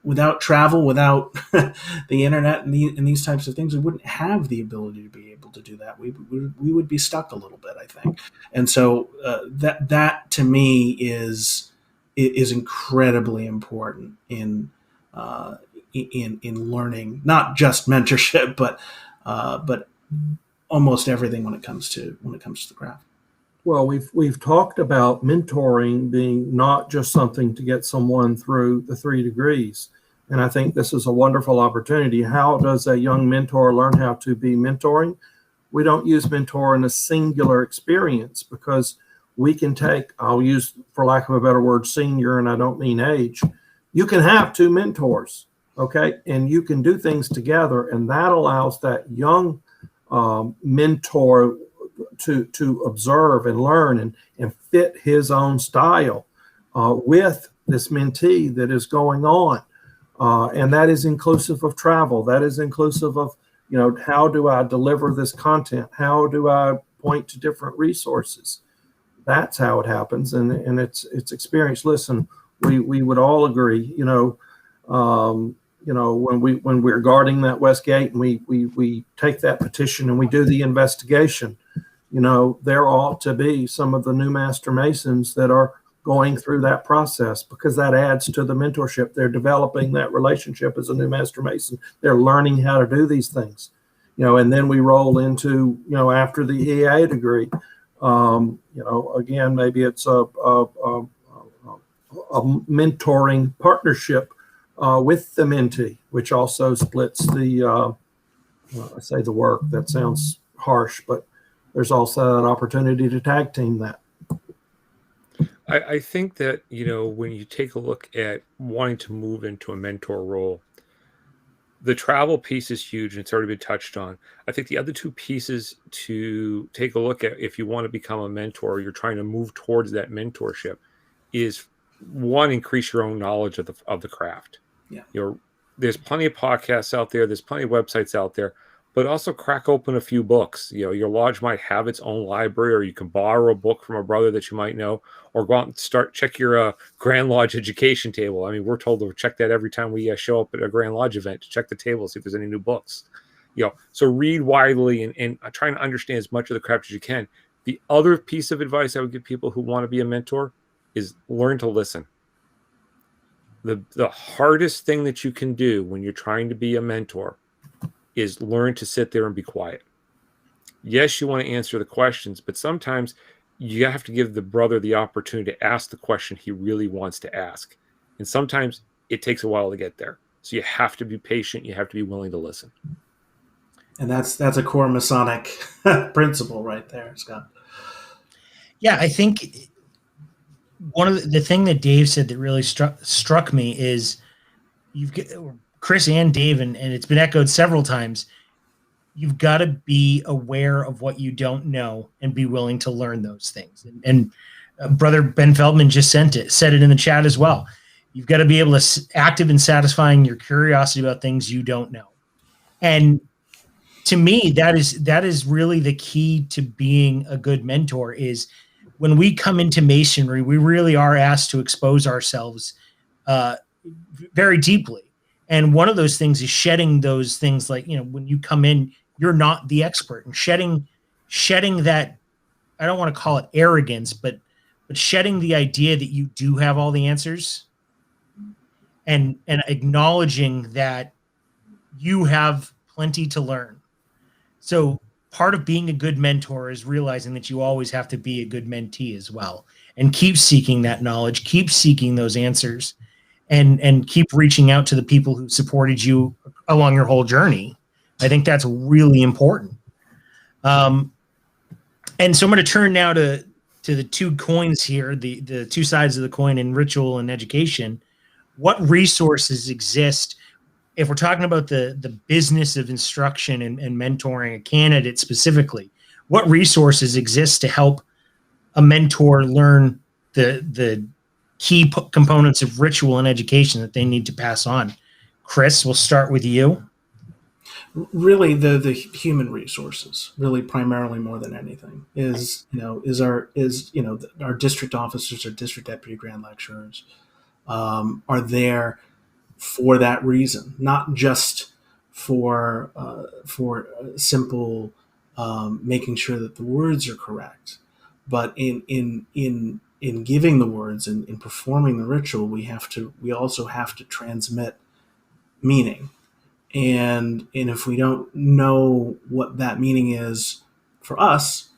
Without travel, without the internet and these types of things, we wouldn't have the ability to be able to do that. We would be stuck a little bit, I think. And so that to me is incredibly important in learning, not just mentorship, but almost everything when it comes to the craft. Well, we've talked about mentoring being not just something to get someone through the 3 degrees. And I think this is a wonderful opportunity. How does a young mentor learn how to be mentoring? We don't use mentor in a singular experience, because we can take, I'll use, for lack of a better word, senior, and I don't mean age. You can have 2 mentors, okay? And you can do things together, and that allows that young mentor to observe and learn and fit his own style with this mentee that is going on. And that is inclusive of travel. That is inclusive of, how do I deliver this content? How do I point to different resources? That's how it happens. And it's experience. Listen, we would all agree, when we're guarding that West Gate and we take that petition and we do the investigation, there ought to be some of the new master masons that are going through that process, because that adds to the mentorship. They're developing that relationship as a new master mason. They're learning how to do these things, and then we roll into, after the EA degree, again, maybe it's a mentoring partnership with the mentee, which also splits I say the work, that sounds harsh, but there's also an opportunity to tag team that. I think that, when you take a look at wanting to move into a mentor role, the travel piece is huge, and it's already been touched on. I think the other 2 pieces to take a look at if you want to become a mentor, you're trying to move towards that mentorship, is 1, increase your own knowledge of the craft. Yeah. There's plenty of podcasts out there. There's plenty of websites out there. But also crack open a few books. Your lodge might have its own library, or you can borrow a book from a brother that you might know, or go out and check your Grand Lodge education table. I mean, we're told to check that every time we show up at a Grand Lodge event, to check the table, see if there's any new books. So read widely and try to understand as much of the craft as you can. The other piece of advice I would give people who want to be a mentor is learn to listen. The hardest thing that you can do when you're trying to be a mentor is learn to sit there and be quiet. Yes, you want to answer the questions, but sometimes you have to give the brother the opportunity to ask the question he really wants to ask. And sometimes it takes a while to get there. So you have to be patient. You have to be willing to listen. And that's a core Masonic principle right there, Scott. Yeah, I think one of the thing that Dave said that really struck me is Chris and Dave, and it's been echoed several times, you've got to be aware of what you don't know and be willing to learn those things. And Brother Ben Feldman just said it in the chat as well. You've got to be able to active in satisfying your curiosity about things you don't know. And to me, that is really the key to being a good mentor. Is when we come into masonry, we really are asked to expose ourselves very deeply. And one of those things is shedding those things, like, when you come in, you're not the expert, and shedding that, I don't want to call it arrogance, but shedding the idea that you do have all the answers, and acknowledging that you have plenty to learn. So part of being a good mentor is realizing that you always have to be a good mentee as well, and keep seeking that knowledge, keep seeking those answers. And keep reaching out to the people who supported you along your whole journey. I think that's really important. And so I'm going to turn now to the 2 coins here, the 2 sides of the coin in ritual and education. What resources exist if we're talking about the business of instruction and mentoring a candidate specifically, what resources exist to help a mentor learn the key components of ritual and education that they need to pass on? Chris, we'll start with you. Really, the human resources, really primarily more than anything, is our district officers or district deputy grand lecturers are there for that reason, not just for simple making sure that the words are correct, but in giving the words and in performing the ritual, we also have to transmit meaning. And if we don't know what that meaning is for us,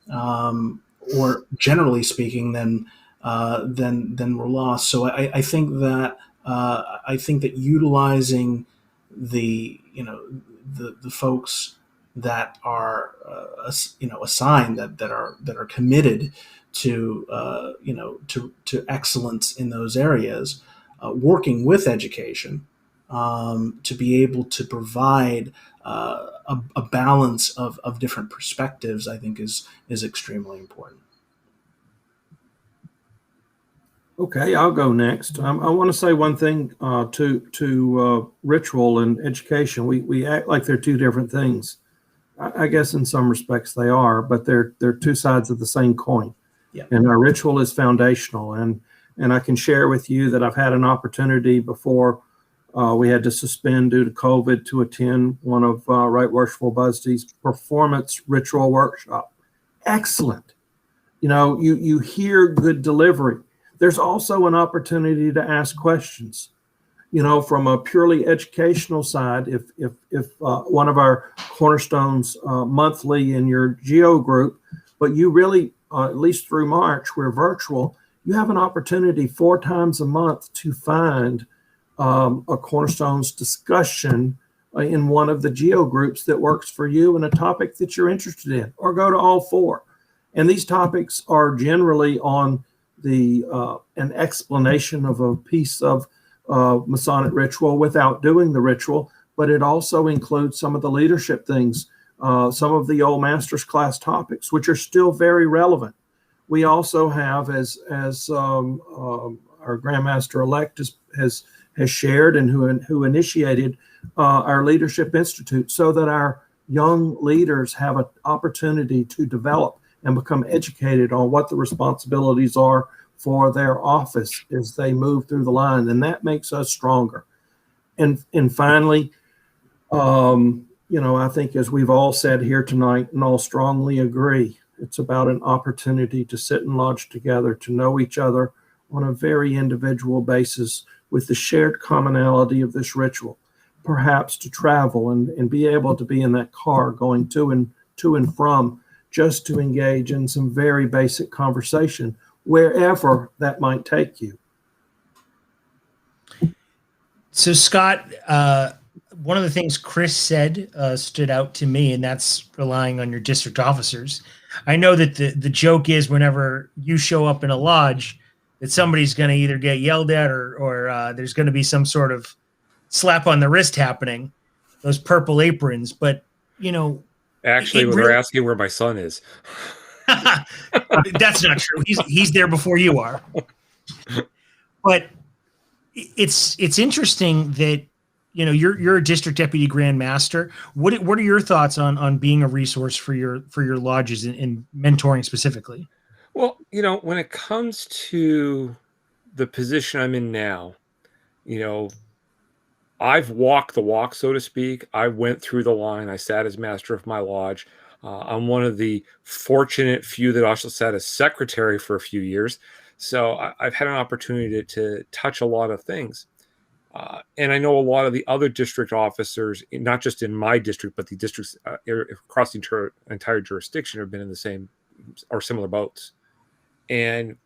or generally speaking, then we're lost. So I think that utilizing the folks that are assigned that are committed to to excellence in those areas, working with education. To be able to provide a balance of different perspectives, I think is extremely important. Okay, I'll go next. I want to say one thing to ritual and education. We act like they're two different things. I guess in some respects they are, but they're two sides of the same coin. Yeah. And our ritual is foundational. And I can share with you that I've had an opportunity before. We had to suspend due to COVID to attend one of Right Worshipful Busby's performance ritual workshop. Excellent. You hear good delivery. There's also an opportunity to ask questions. From a purely educational side, if one of our Cornerstones monthly in your Geo group, but you really, at least through March, we're virtual, you have an opportunity 4 times a month to find a Cornerstones discussion in one of the Geo groups that works for you and a topic that you're interested in, or go to all 4. And these topics are generally on an explanation of a piece of Masonic ritual without doing the ritual, but it also includes some of the leadership things, some of the old master's class topics, which are still very relevant. We also have, as our Grandmaster elect has shared and who initiated our Leadership Institute, so that our young leaders have an opportunity to develop and become educated on what the responsibilities are for their office as they move through the line, and that makes us stronger. And finally, I think, as we've all said here tonight and all strongly agree, it's about an opportunity to sit and lodge together, to know each other on a very individual basis with the shared commonality of this ritual, perhaps to travel and be able to be in that car going to and from, just to engage in some very basic conversation, wherever that might take you. So, Scott, one of the things Chris said stood out to me, and that's relying on your district officers. I know that the joke is whenever you show up in a lodge, that somebody's going to either get yelled at or there's going to be some sort of slap on the wrist happening, those purple aprons. But, actually, they're asking where my son is. That's not true. He's there before you are. But it's interesting that, you're a district deputy grand master. What are your thoughts on being a resource for your lodges and mentoring specifically? Well, when it comes to the position I'm in now, I've walked the walk, so to speak. I went through the line. I sat as master of my lodge. I'm one of the fortunate few that also sat as secretary for a few years. So I've had an opportunity to touch a lot of things. And I know a lot of the other district officers, not just in my district, but the districts across the entire jurisdiction have been in the same or similar boats. And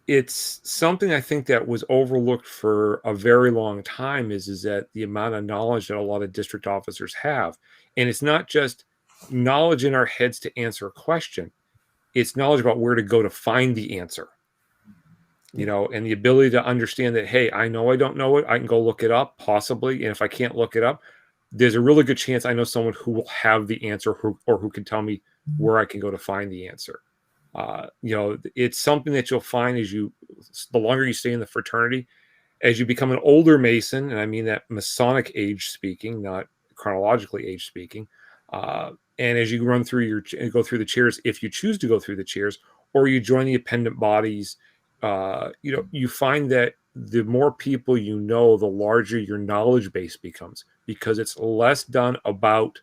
it's something I think that was overlooked for a very long time is that the amount of knowledge that a lot of district officers have. And it's not just knowledge in our heads to answer a question. It's knowledge about where to go to find the answer. you know, and the ability to understand that, hey, I know I don't know it. I can go look it up, possibly. And if I can't look it up, there's a really good chance I know someone who will have the answer or who can tell me where I can go to find the answer. You know, it's something that you'll find the longer you stay in the fraternity, as you become an older Mason, and I mean that Masonic age speaking, not chronologically age speaking, and as you go through the chairs, if you choose to go through the chairs, or you join the appendant bodies, you know, you find that the more people you know, the larger your knowledge base becomes, because it's less done about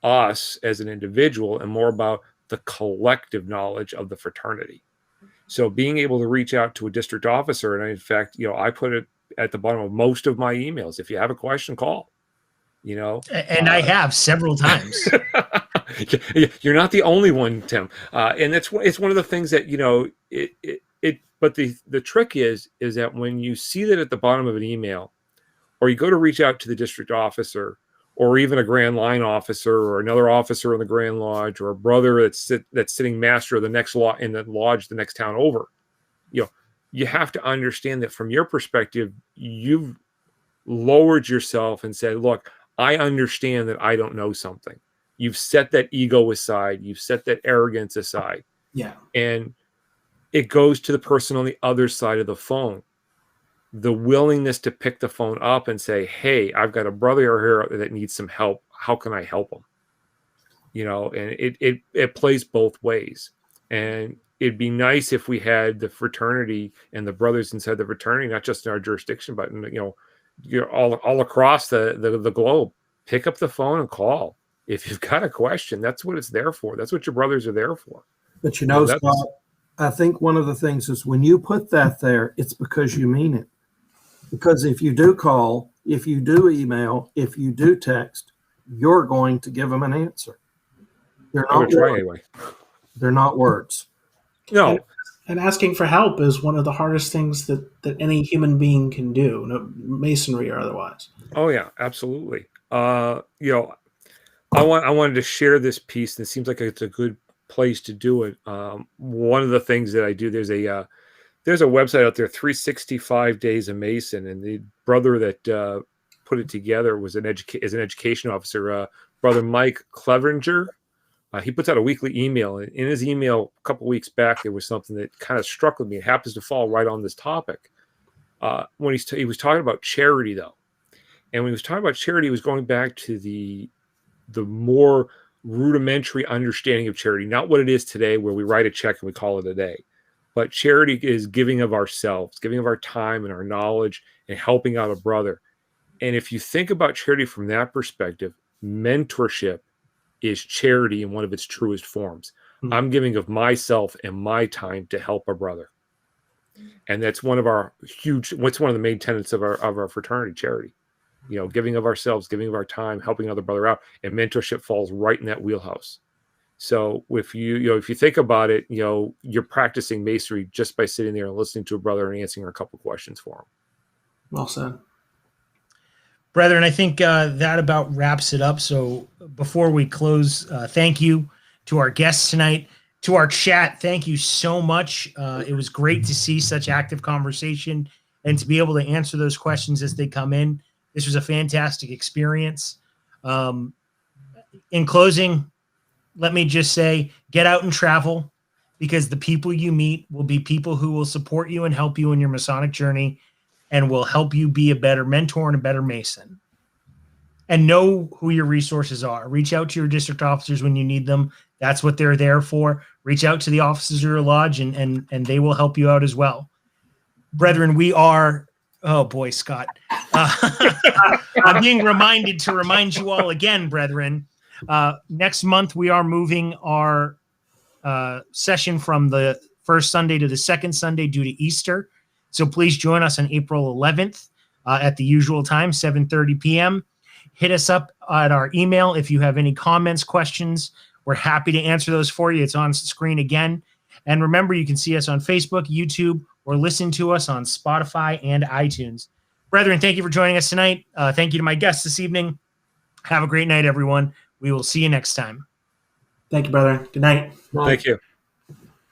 us as an individual and more about the collective knowledge of the fraternity. So being able to reach out to a district officer, and in fact, you know, I put it at the bottom of most of my emails. If you have a question, call. You know, and I have several times. You're not the only one, Tim. And it's one of the things that, you know, but the trick is that when you see that at the bottom of an email, or you go to reach out to the district officer, or even a Grand Line officer, or another officer in the Grand Lodge, or a brother that's sitting master of the next in the lodge the next town over, you know, you have to understand that from your perspective, you've lowered yourself and said, look, I understand that I don't know something. You've set that ego aside. You've set that arrogance aside. Yeah. And it goes to the person on the other side of the phone. The willingness to pick the phone up and say, hey, I've got a brother here that needs some help. How can I help him? You know, and it plays both ways. And it'd be nice if we had the fraternity and the brothers inside the fraternity, not just in our jurisdiction, but in, you know, you're all across the globe. Pick up the phone and call. If you've got a question, that's what it's there for. That's what your brothers are there for. But you know, Scott, I think one of the things is when you put that there, it's because you mean it. Because if you do call, if you do email, if you do text, you're going to give them an answer. They're not words. Anyway. They're not words. No. And asking for help is one of the hardest things that any human being can do, no, masonry or otherwise. Oh yeah, absolutely. You know, I wanted to share this piece, and it seems like it's a good place to do it. One of the things that I do, there's a website out there, 365 Days a Mason, and the brother that put it together was an education officer, Brother Mike Cleveringer. He puts out a weekly email. And in his email a couple weeks back, there was something that kind of struck with me. It happens to fall right on this topic. When he was talking about charity, though. And when he was talking about charity, he was going back to the more rudimentary understanding of charity, not what it is today where we write a check and we call it a day. But charity is giving of ourselves, giving of our time and our knowledge and helping out a brother. And if you think about charity from that perspective, mentorship is charity in one of its truest forms. Mm-hmm. I'm giving of myself and my time to help a brother. And that's one of the main tenets of our fraternity, charity. You know, giving of ourselves, giving of our time, helping another brother out, and mentorship falls right in that wheelhouse. So if you think about it, you know, you're practicing masonry just by sitting there and listening to a brother and answering a couple questions for him. Well said. Brethren, I think that about wraps it up. So before we close, thank you to our guests tonight, to our chat. Thank you so much. It was great to see such active conversation and to be able to answer those questions as they come in. This was a fantastic experience. In closing, let me just say, get out and travel, because the people you meet will be people who will support you and help you in your Masonic journey and will help you be a better mentor and a better Mason. And know who your resources are. Reach out to your district officers when you need them. That's what they're there for. Reach out to the officers of your lodge, and they will help you out as well. Brethren, we are... Oh, boy, Scott. I'm being reminded to remind you all again, brethren. Next month, we are moving our session from the first Sunday to the second Sunday due to Easter. So please join us on April 11th at the usual time, 7:30 p.m. Hit us up at our email if you have any comments, questions. We're happy to answer those for you. It's on screen again. And remember, you can see us on Facebook, YouTube, or listen to us on Spotify and iTunes. Brethren, thank you for joining us tonight. Thank you to my guests this evening. Have a great night, everyone. We will see you next time. Thank you, brother. Good night. Thank you.